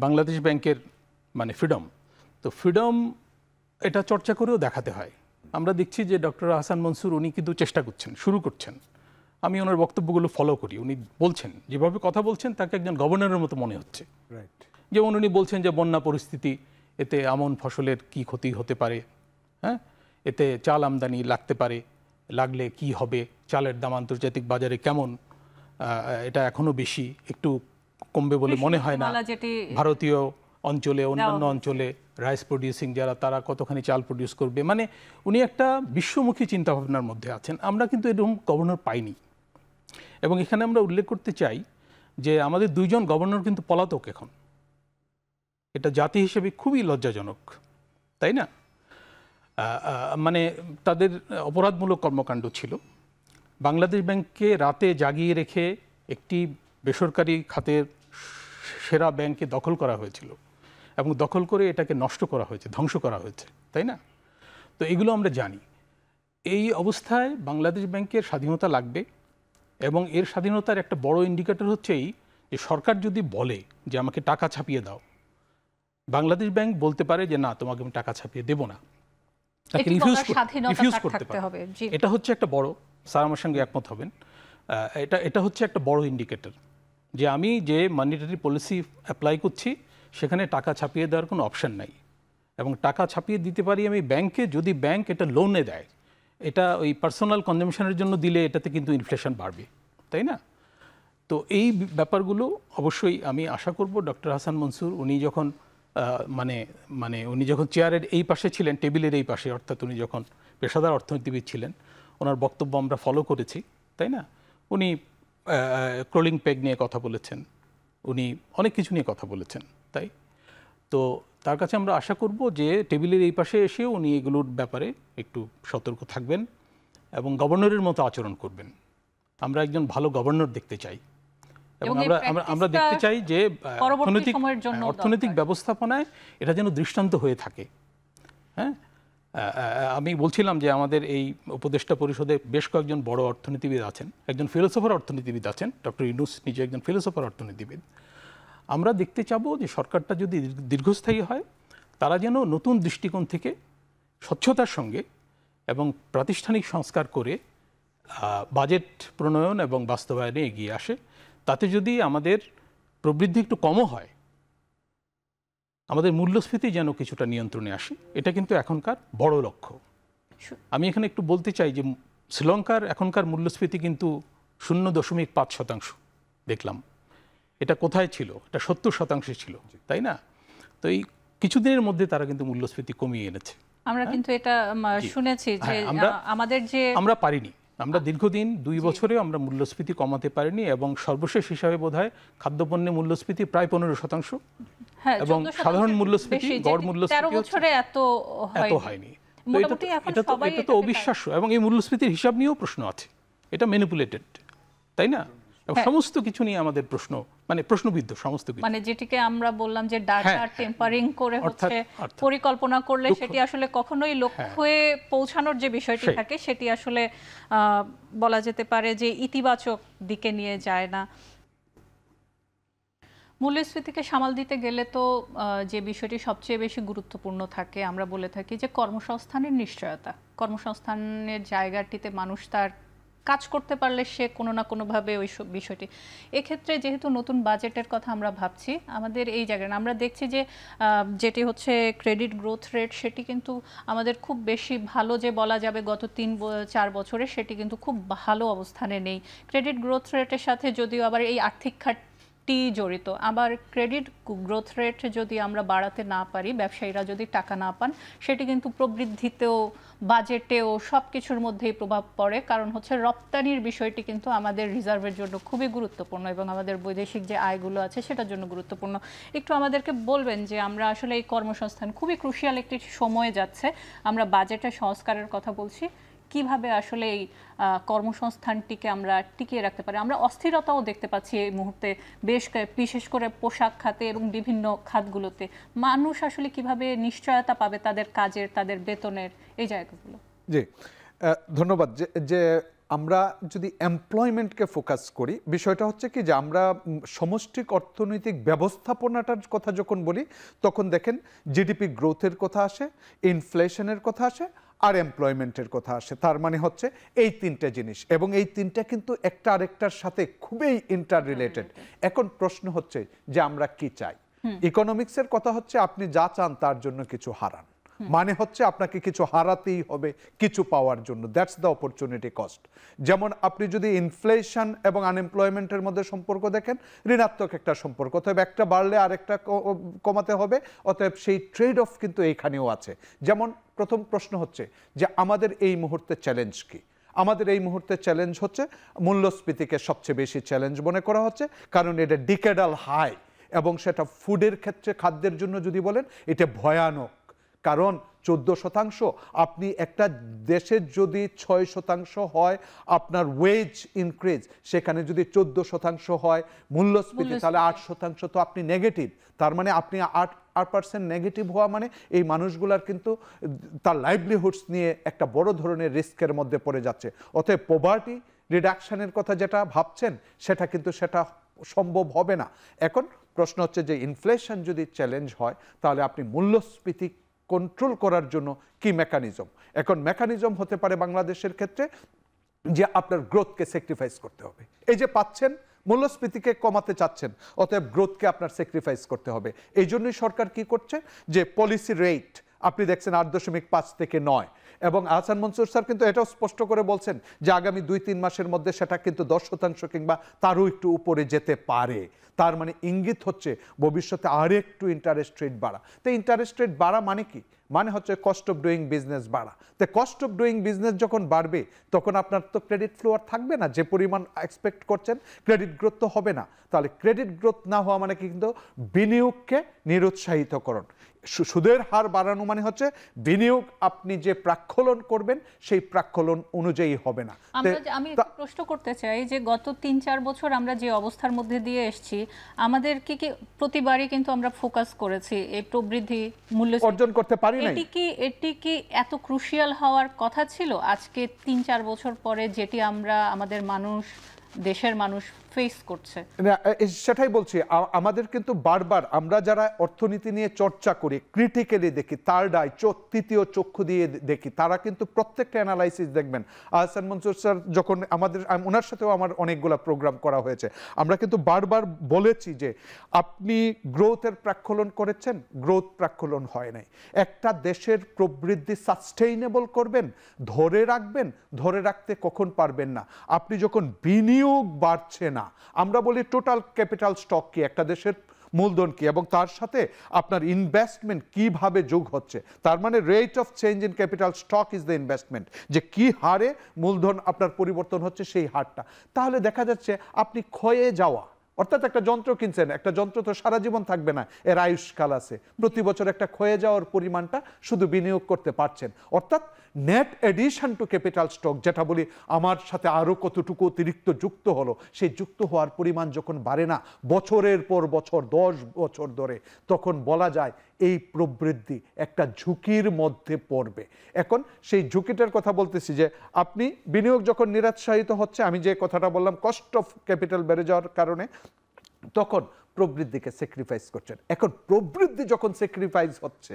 বাংলাদেশ ব্যাংকের মানে ফ্রিডম, তো ফ্রিডম এটা চর্চা করেও দেখাতে হয়। আমরা দেখছি যে ডক্টর হাসান মনসুর উনি কিন্তু চেষ্টা করছেন, শুরু করছেন। আমি ওনার বক্তব্যগুলো ফলো করি, উনি বলছেন যেভাবে কথা বলছেন তাকে একজন গভর্নরের মতো মনে হচ্ছে। যেমন উনি বলছেন যে বন্যা পরিস্থিতি, এতে আমন ফসলের কি ক্ষতি হতে পারে, হ্যাঁ, এতে চাল আমদানি লাগতে পারে, লাগলে কি হবে, চালের দাম আন্তর্জাতিক বাজারে কেমন, এটা এখনো বেশি, একটু কমবে বলে মনে হয় না। ভারতীয় অঞ্চলে, অন্যান্য অঞ্চলে রাইস প্রডিউসিং যারা তারা কতখানি চাল প্রডিউস করবে, মানে উনি একটা বিশ্বমুখী চিন্তাভাবনার মধ্যে আছেন। আমরা কিন্তু এরকম গভর্নর পাইনি। এবং এখানে আমরা উল্লেখ করতে চাই যে আমাদের দুইজন গভর্নর কিন্তু পলাতক এখন। এটা জাতি হিসেবে খুবই লজ্জাজনক, তাই না? মানে তাদের অপরাধমূলক কর্মকাণ্ড ছিল। বাংলাদেশ ব্যাংককে রাতে জাগিয়ে রেখে একটি বেসরকারি খাতের সেরা ব্যাংকে দখল করা হয়েছিল এবং দখল করে এটাকে নষ্ট করা হয়েছে, ধ্বংস করা হয়েছে, তাই না? তো এগুলো আমরা জানি। এই অবস্থায় বাংলাদেশ ব্যাংকের স্বাধীনতা লাগবে এবং এর স্বাধীনতার একটা বড় ইন্ডিকেটর হচ্ছে এই যে সরকার যদি বলে যে আমাকে টাকা ছাপিয়ে দাও, বাংলাদেশ ব্যাংক বলতে পারে যে না, তোমাকে আমি টাকা ছাপিয়ে দেব না, তাকে রিফিউজ করতে পারে। এটা হচ্ছে একটা বড়, স্যার আমার সঙ্গে একমত হবেন, এটা হচ্ছে একটা বড় ইন্ডিকেটর যে আমি যে মনিটারি পলিসি অ্যাপ্লাই করছি সেখানে টাকা ছাপিয়ে দেওয়ার কোনো অপশন নাই। এবং টাকা ছাপিয়ে দিতে পারি আমি ব্যাংকে যদি ব্যাংক এটা লোনে দেয়। এটা ওই পার্সোনাল কনজামশনের জন্য দিলে এটাতে কিন্তু ইনফ্লেশন বাড়বে, তাই না? তো এই ব্যাপারগুলো অবশ্যই আমি আশা করব ডক্টর হাসান মনসুর উনি যখন উনি যখন চেয়ারের এই পাশে ছিলেন, টেবিলের এই পাশে, অর্থাৎ উনি যখন পেশাদার অর্থনীতিবিদ ছিলেন, ওনার বক্তব্য আমরা ফলো করেছি, তাই না? উনি ক্রলিং পেগ নিয়ে কথা বলেছেন, উনি অনেক কিছু নিয়ে কথা বলেছেন, তাই তো তার কাছে আমরা আশা করব যে টেবিলের এই পাশে এসেও উনি এগুলোর ব্যাপারে একটু সতর্ক থাকবেন এবং গভর্নরের মতো আচরণ করবেন। আমরা একজন ভালো গভর্নর দেখতে চাই এবং আমরা দেখতে চাই যে অর্থনৈতিক ব্যবস্থাপনায় এটা যেন দৃষ্টান্ত হয়ে থাকে। হ্যাঁ, আমি বলছিলাম যে আমাদের এই উপদেষ্টা পরিষদে বেশ কয়েকজন বড় অর্থনীতিবিদ আছেন, একজন ফিলোসফার অর্থনীতিবিদ আছেন, ডক্টর ইউনূস নিজে একজন ফিলোসফার অর্থনীতিবিদ। আমরা দেখতে চাবো যে সরকারটা যদি দীর্ঘস্থায়ী হয়, তারা যেন নতুন দৃষ্টিকোণ থেকে স্বচ্ছতার সঙ্গে এবং প্রাতিষ্ঠানিক সংস্কার করে বাজেট প্রণয়ন এবং বাস্তবায়নে এগিয়ে আসে। তাতে যদি আমাদের প্রবৃদ্ধি একটু কমও হয়, আমাদের মূল্যস্ফীতি যেন কিছুটা নিয়ন্ত্রণে আসে, এটা কিন্তু এখনকার বড় লক্ষ্য। আমি এখানে একটু বলতে চাই যে শ্রীলঙ্কার এখনকার মূল্যস্ফীতি কিন্তু 0.5% দেখলাম। এটা কোথায় ছিল? এটা 70% ছিল, তাই না? তো এই কিছুদিনের মধ্যে তারা কিন্তু মূল্যস্ফীতি কমিয়ে এনেছে। আমরা কিন্তু এটা শুনেছি যে আমরা পারিনি, আমরা দীর্ঘদিন 2 বছরে আমরা মূল্যস্ফীতি কমাতে পারিনি এবং সর্বশেষ হিসাবে বোধহয় খাদ্যপণ্যের মূল্যস্ফীতি প্রায় 15%, এবং সাধারণ মূল্যস্ফীতি, গড় মূল্যস্ফীতি এত হয়নি। এটা তো অবিশ্বাস্য এবং এই মূল্যস্ফীতির হিসাব নিয়েও প্রশ্ন আছে, এটা ম্যানিপুলেটেড, তাই না? সমস্ত কিছু নিয়ে আমাদের প্রশ্ন, মানে প্রশ্নবিদ্ধ সমস্ত কিছু, মানে যেটিকে আমরা বললাম যে ডাটা টেম্পারিং করে হচ্ছে পরিকল্পনা করলে সেটি আসলে কখনোই লক্ষ্যে পৌঁছানোর যে বিষয়টি থাকে সেটি আসলে বলা যেতে পারে যে ইতিবাচক দিকে নিয়ে যায় না। মূল্যস্ফীতিকে সামাল দিতে গেলে তো যে বিষয়টি সবচেয়ে বেশি গুরুত্বপূর্ণ থাকে, আমরা বলে থাকি যে কর্মসংস্থানের নিশ্চয়তা, কর্মসংস্থানের জায়গাটিতে মানুষ তার কাজ করতে পারলে সে কোনো না কোনোভাবে ওই বিষয়টি, এক্ষেত্রে যেহেতু নতুন বাজেটের কথা আমরা ভাবছি, আমাদের এই জায়গায় আমরা দেখছি যে যেটি হচ্ছে ক্রেডিট গ্রোথ রেট, সেটি কিন্তু আমাদের খুব বেশি ভালো যে বলা যাবে গত 3-4 বছরে, সেটি কিন্তু খুব ভালো অবস্থানে নেই। ক্রেডিট গ্রোথ রেটের সাথে যদিও আবার এই আর্থিক খাতটি জড়িত, আবার ক্রেডিট গ্রোথ রেট যদি আমরা বাড়াতে না পারি, ব্যবসায়ীরা যদি টাকা না পান, সেটি কিন্তু প্রবৃদ্ধিতেও, বাজেটেও, সব কিছুর মধ্যেই প্রভাব পড়ে। কারণ হচ্ছে রপ্তানির বিষয়টি কিন্তু আমাদের রিজার্ভের জন্য খুবই গুরুত্বপূর্ণ এবং আমাদের বৈদেশিক যে আয়গুলো আছে সেটার জন্য গুরুত্বপূর্ণ। একটু আমাদেরকে বলবেন যে আমরা আসলে এই কর্মসংস্থান খুবই ক্রুশিয়াল একটি সময়ে যাচ্ছে, আমরা বাজেটের সংস্কারের কথা বলছি, কিভাবে আসলে এই কর্মসংস্থানটিকে আমরা টিকিয়ে রাখতে পারি? আমরা অস্থিরতাও দেখতে পাচ্ছি এই মুহূর্তে বিশেষ করে পোশাক খাতে এবং বিভিন্ন খাতগুলোতে। মানুষ আসলে কিভাবে নিশ্চয়তা পাবে তাদের কাজের, তাদের বেতনের, এই জায়গাগুলো? জি, ধন্যবাদ। যে আমরা যদি এমপ্লয়মেন্টকে ফোকাস করি, বিষয়টা হচ্ছে কি যে আমরা সমষ্টিক অর্থনৈতিক ব্যবস্থাপনাটার কথা যখন বলি, তখন দেখেন জিডিপি গ্রোথের কথা আসে, ইনফ্লেশনের কথা আসে, আর এমপ্লয়মেন্টের কথা আসে। তার মানে হচ্ছে এই তিনটে জিনিস, এবং এই তিনটা কিন্তু একটা আরেকটার সাথে খুবই ইন্টার রিলেটেড। এখন প্রশ্ন হচ্ছে যে আমরা কি চাই। ইকোনমিক্সের কথা হচ্ছে আপনি যা চান তার জন্য কিছু হারান, মানে হচ্ছে আপনাকে কিছু হারাতেই হবে কিছু পাওয়ার জন্য। That's the opportunity cost. যেমন আপনি যদি ইনফ্লেশন এবং আনএমপ্লয়মেন্টের মধ্যে সম্পর্ক দেখেন, ঋণাত্মক একটা সম্পর্ক, অতএব একটা বাড়লে আরেকটা কমাতে হবে, অতএব সেই ট্রেড অফ কিন্তু এইখানেও আছে। যেমন প্রথম প্রশ্ন হচ্ছে যে আমাদের এই মুহূর্তে চ্যালেঞ্জ কি? আমাদের এই মুহূর্তে চ্যালেঞ্জ হচ্ছে মূল্যস্ফীতিকে সবচেয়ে বেশি চ্যালেঞ্জ মনে করা হচ্ছে, কারণ এটা ডিকেডাল হাই, এবং সেটা ফুডের ক্ষেত্রে, খাদ্যের জন্য যদি বলেন, এটা ভয়ানক। কারণ 14%, আপনি একটা দেশের যদি 6% হয় আপনার ওয়েজ ইনক্রিজ, সেখানে যদি 14% হয় মূল্যস্ফীতি, তাহলে 8% তো আপনি নেগেটিভ। তার মানে আপনি 8% নেগেটিভ হওয়া মানে এই মানুষগুলার কিন্তু তার লাইভলিহুডস নিয়ে একটা বড় ধরনের রিস্কের মধ্যে পড়ে যাচ্ছে। অতএব পভার্টি রিডাকশনের কথা যেটা ভাবছেন, সেটা কিন্তু সেটা সম্ভব হবে না। এখন প্রশ্ন হচ্ছে যে ইনফ্লেশন যদি চ্যালেঞ্জ হয়, তাহলে আপনি মূল্যস্ফীতি কন্ট্রোল করার জন্য কি মেকানিজম? এখন মেকানিজম হতে পারে বাংলাদেশের ক্ষেত্রে যে আপনার গ্রোথকে স্যাক্রিফাইস করতে হবে। এই যে পাচ্ছেন, মূল্যস্ফীতিকে কমাতে চাচ্ছেন, অতএব গ্রোথকে আপনার স্যাক্রিফাইস করতে হবে। এই জন্যই সরকার কি করছে যে পলিসি রেট আপনি দেখছেন 8.5 থেকে 9, এবং আহসান মনসুর স্যার কিন্তু এটাও স্পষ্ট করে বলছেন যে আগামী 2-3 মাসের মধ্যে সেটা কিন্তু 10% কিংবা তারও একটু উপরে যেতে পারে। তার মানে ইঙ্গিত হচ্ছে ভবিষ্যতে আরেকটু ইন্টারেস্ট রেট বাড়া। তো ইন্টারেস্ট রেট বাড়া মানে কি? মানে হচ্ছে কস্ট অফ ডুইং বিজনেস বাড়া। তো কস্ট অফ ডুইং বিজনেস যখন বাড়বে, তখন আপনার তো ক্রেডিট ফ্লো আর থাকবে না যে পরিমাণ এক্সপেক্ট করছেন, ক্রেডিট গ্রোথ তো হবে না। তাহলে ক্রেডিট গ্রোথ না হওয়া মানে কিন্তু বিনিয়োগকে নিরুৎসাহিতকরণ। সুদের হার বাড়ানো মানে হচ্ছে বিনিয়োগ আপনি যে প্রাক্কলন করবেন সেই প্রাক্কলন অনুযায়ী হবে না। আমি একটু প্রশ্ন করতে চাই যে গত 3-4 বছর আমরা যে অবস্থার মধ্যে দিয়ে এসেছি, আমাদের কি প্রতিবারই কিন্তু আমরা ফোকাস করেছি এই প্রবৃদ্ধি, মূল্য অর্জন করতে পারি না। এটি কি এত ক্রুশিয়াল হওয়ার কথা ছিল আজকে 3-4 বছর পরে, যেটি আমরা আমাদের দেশের মানুষ ফেস করছে? সেটাই বলছি, আমাদের কিন্তু বারবার আমরা যারা অর্থনীতি নিয়ে চর্চা করি, ক্রিটিক্যালি দেখি, থার্ড আই, তৃতীয় চক্ষু দিয়ে দেখি, তারা কিন্তু প্রত্যেকটা অ্যানালাইসিস দেখবেন। আহসান মনসুর স্যার যখন ওনার সাথেও আমার অনেকগুলো প্রোগ্রাম করা হয়েছে, আমরা কিন্তু বারবার বলেছি যে আপনি গ্রোথের প্রাক্কলন করেছেন, গ্রোথ প্রাক্কলন হয় নাই। একটা দেশের প্রবৃদ্ধি সাস্টেইনেবল করবেন, ধরে রাখবেন, ধরে রাখতে কখন পারবেন না? আপনি যখন বিনিয়োগ বাড়ছে না, আমরা বলি টোটাল ক্যাপিটাল স্টক কি, একটা দেশের মূলধন কি, এবং তার সাথে আপনার ইনভেস্টমেন্ট কিভাবে যোগ হচ্ছে। তার মানে rate of change in capital stock is the investment, যে কি হারে মূলধন আপনার পরিবর্তন হচ্ছে সেই হারটা। তাহলে দেখা যাচ্ছে আপনি ক্ষয়ে যাওয়া, অর্থাৎ একটা যন্ত্র কিনছেন, একটা যন্ত্র তো সারা জীবন থাকবে না, এর আয়ুষ্কাল আছে। প্রতি বছর একটা ক্ষয়ে যাওয়ার পরিমাণটা শুধু বিনিয়োগ করতে পারছেন, অর্থাৎ net addition to capital stock, যেটা বলি আমার সাথে আরও কতটুকু অতিরিক্ত যুক্ত হলো, সেই যুক্ত হওয়ার পরিমাণ যখন বাড়ে না বছরের পর বছর, 10 বছর ধরে, তখন বলা যায় এই প্রবৃদ্ধি একটা ঝুঁকির মধ্যে পড়বে। এখন সেই ঝুঁকিটার কথা বলতেছি যে আপনি বিনিয়োগ যখন নিরুৎসাহিত হচ্ছে, আমি যে কথাটা বললাম কস্ট অফ ক্যাপিটাল বেড়ে যাওয়ার কারণে, তখন প্রবৃদ্ধিকে স্যাক্রিফাইস করছেন। এখন প্রবৃদ্ধি যখন স্যাক্রিফাইস হচ্ছে,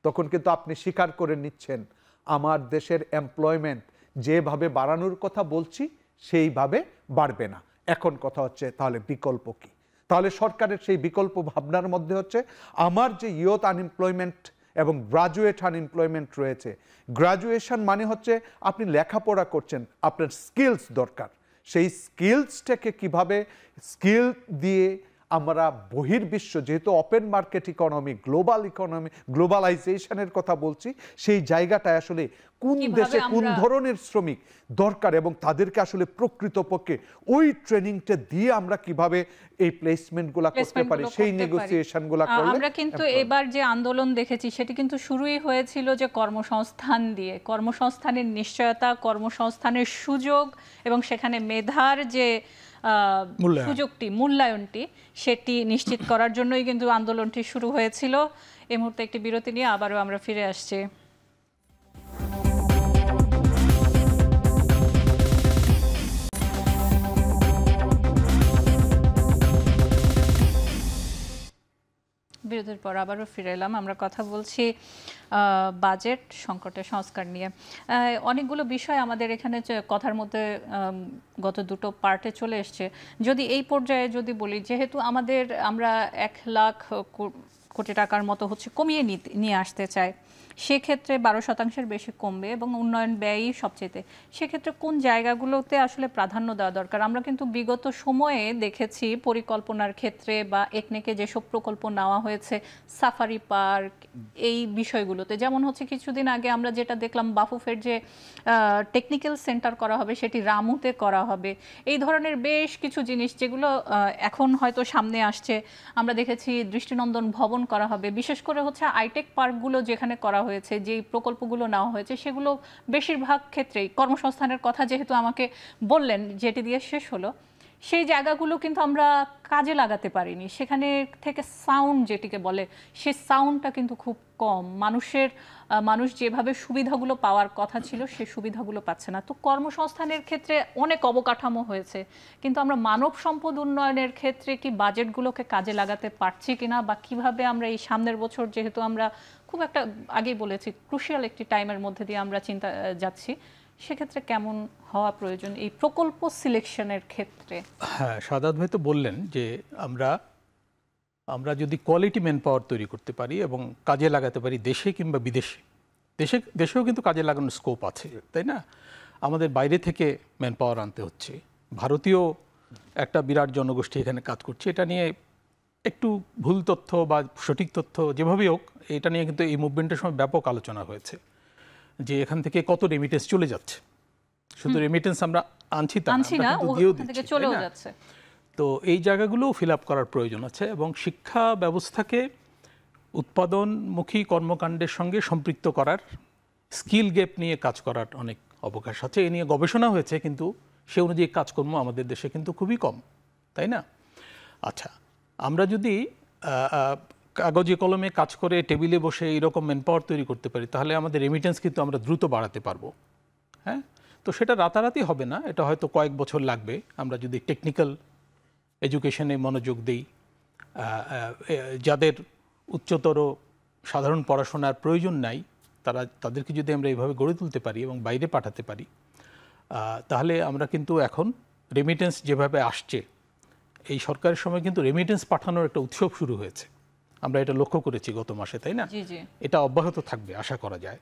তখন কিন্তু আপনি স্বীকার করে নিচ্ছেন আমার দেশের এমপ্লয়মেন্ট যেভাবে বাড়ানোর কথা বলছি সেইভাবে বাড়বে না। এখন কথা হচ্ছে তাহলে বিকল্প কি? তাহলে সরকারের সেই বিকল্প ভাবনার মধ্যে হচ্ছে আমার যে ইয়ুথ আনএমপ্লয়মেন্ট এবং গ্রাজুয়েট আনএমপ্লয়মেন্ট রয়েছে, গ্রাজুয়েশন মানে হচ্ছে আপনি লেখাপড়া করছেন, আপনার স্কিলস দরকার, সেই স্কিলসটাকে কিভাবে স্কিল দিয়ে আমরা বহির্বিশ্ব, যেহেতু open market economy, global economy, গ্লোবালাইজেশনের কথা বলছি, সেই জায়গাটায় আসলে কোন দেশে কোন ধরনের শ্রমিক দরকার এবং তাদেরকে আসলে প্রকৃতপক্ষে ওই ট্রেনিংটা দিয়ে আমরা কিভাবে এই প্লেসমেন্টগুলো করতে পারি, সেই নেগোসিয়েশনগুলো করলে আমরা কিন্তু এবার যে আন্দোলন দেখেছি সেটি কিন্তু শুরুই হয়েছিল যে কর্মসংস্থান দিয়ে, কর্মসংস্থানের নিশ্চয়তা, কর্মসংস্থানের সুযোগ এবং সেখানে মেধার যে সুযোগটি, মূল্যায়নটি, সেটি নিশ্চিত করার জন্যই কিন্তু আন্দোলনটি শুরু হয়েছিল। এই মুহূর্তে একটি বিরতি নিয়ে আবারও আমরা ফিরে আসছি। বিরতির পর আবারও ফিরে এলাম। আমরা কথা বলছি বাজেট সংকটের সংস্কার নিয়ে। অনেকগুলো বিষয় আমাদের এখানে কথার মধ্যে গত দুটো পার্টে চলে এসছে। যদি এই পর্যায়ে যদি বলি, যেহেতু আমরা 1 লাখ কোটি টাকার মতো হচ্ছে কমিয়ে নিয়ে আসতে চাই, সেক্ষেত্রে 12% বেশি কমবে এবং উন্নয়ন ব্যয়ই সবচেয়ে, সেক্ষেত্রে কোন জায়গাগুলোতে আসলে প্রাধান্য দেওয়া দরকার? আমরা কিন্তু বিগত সময়ে দেখেছি পরিকল্পনার ক্ষেত্রে বা একনেকে যেসব প্রকল্প নেওয়া হয়েছে, সাফারি পার্ক, এই বিষয়গুলোতে, যেমন হচ্ছে কিছুদিন আগে আমরা যেটা দেখলাম বাফুফের যে টেকনিক্যাল সেন্টার করা হবে সেটি রামুতে করা হবে। এই ধরনের বেশ কিছু জিনিস যেগুলো এখন হয়তো সামনে আসছে। আমরা দেখেছি দৃষ্টিনন্দন ভবন করা হবে, বিশেষ করে হচ্ছে আইটেক পার্কগুলো যেখানে করা হয়েছে, যেই প্রকল্পগুলো নেওয়া হয়েছে সেগুলো বেশিরভাগ ক্ষেত্রেই কর্মসংস্থানের কথা যেহেতু আমাকে বললেন, যেটি দিয়ে শেষ হলো, সেই জায়গাগুলো কিন্তু আমরা কাজে লাগাতে পারিনি। সেখানে থেকে সাউন্ড যেটিকে বলে, সেই সাউন্ডটা কিন্তু খুব কম। মানুষ যেভাবে সুবিধাগুলো পাওয়ার কথা ছিল সেই সুবিধাগুলো পাচ্ছে না। তো কর্মসংস্থানের ক্ষেত্রে অনেক অবকাঠামো হয়েছে, কিন্তু আমরা মানব সম্পদ উন্নয়নের ক্ষেত্রে কি বাজেটগুলোকে কাজে লাগাতে পারছি কিনা, বা কিভাবে আমরা এই সামনের বছর, যেহেতু আমরা খুব একটা আগেই বলেছি ক্রুশিয়াল একটি টাইমের মধ্যে দিয়ে আমরা যাচ্ছি, সেক্ষেত্রে কেমন হওয়া প্রয়োজন এই প্রকল্প সিলেকশনের ক্ষেত্রে? হ্যাঁ, সাদাত ভাই তো বললেন যে আমরা যদি কোয়ালিটি ম্যান পাওয়ার তৈরি করতে পারি এবং কাজে লাগাতে পারি দেশে কিংবা বিদেশে, দেশেও কিন্তু কাজে লাগানোর স্কোপ আছে, তাই না? আমাদের বাইরে থেকে ম্যান পাওয়ার আনতে হচ্ছে। ভারতীয় একটা বিরাট জনগোষ্ঠী এখানে কাজ করছে। এটা নিয়ে একটু ভুল তথ্য বা সঠিক তথ্য যেভাবেই হোক, এটা নিয়ে কিন্তু এই মুভমেন্টের সময় ব্যাপক আলোচনা হয়েছে যে এখান থেকে কত রেমিটেন্স চলে যাচ্ছে। শুধু রেমিটেন্স আমরা আনছি না, দিয়েও দিচ্ছি। তো এই জায়গাগুলো ফিল আপ করার প্রয়োজন আছে এবং শিক্ষা ব্যবস্থাকে উৎপাদনমুখী কর্মকাণ্ডের সঙ্গে সম্পৃক্ত করার, স্কিল গ্যাপ নিয়ে কাজ করার অনেক অবকাশ আছে। এ নিয়ে গবেষণা হয়েছে, কিন্তু সে অনুযায়ী কাজকর্ম আমাদের দেশে কিন্তু খুবই কম, তাই না? আচ্ছা, আমরা যদি কাগজে কলমে কাজ করে টেবিলে বসে এইরকম ম্যান পাওয়ার তৈরি করতে পারি, তাহলে আমাদের রেমিটেন্স কিন্তু আমরা দ্রুত বাড়াতে পারবো। হ্যাঁ, তো সেটা রাতারাতি হবে না, এটা হয়তো কয়েক বছর লাগবে। আমরা যদি টেকনিক্যাল এডুকেশনে মনোযোগ দিই, যাদের উচ্চতর সাধারণ পড়াশোনার প্রয়োজন নাই, তাদেরকে যদি আমরা এইভাবে গড়ে তুলতে পারি এবং বাইরে পাঠাতে পারি, তাহলে আমরা কিন্তু এখন রেমিটেন্স যেভাবে আসছে, এই সরকারের সময় কিন্তু রেমিটেন্স পাঠানোর একটা উৎসব শুরু হয়েছে। আমরা এটা লক্ষ্য করেছি গত মাসে, তাই না? এটা অব্যাহত থাকবে আশা করা যায়।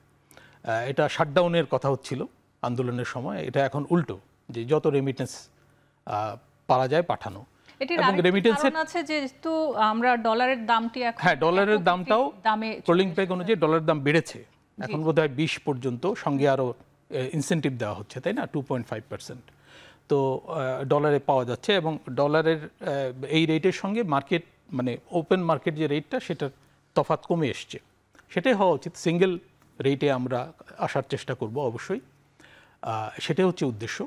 এটা শাটডাউনের কথা হচ্ছিল আন্দোলনের সময়, এটা এখন উল্টো, যে যত রেমিটেন্স পারা যায় পাঠানো। এবং রেমিটেন্সের আছে যেহেতু আমরা ডলারের দামটি এখন, হ্যাঁ, ডলারের দামটাও ট্রোলিং পেগ অনুযায়ী ডলারের দাম বেড়েছে, এখন বোধহয় 20 পর্যন্ত, সঙ্গে আরও ইনসেন্টিভ দেওয়া হচ্ছে, তাই না? 2.5%। তো ডলারে পাওয়া যাচ্ছে এবং ডলারের এই রেটের সঙ্গে মার্কেট, মানে ওপেন মার্কেট যে রেটটা, সেটার তফাৎ কমে এসছে। সেটাই হওয়া উচিত। সিঙ্গেল রেটে আমরা আসার চেষ্টা করব অবশ্যই, সেটাই হচ্ছে উদ্দেশ্য।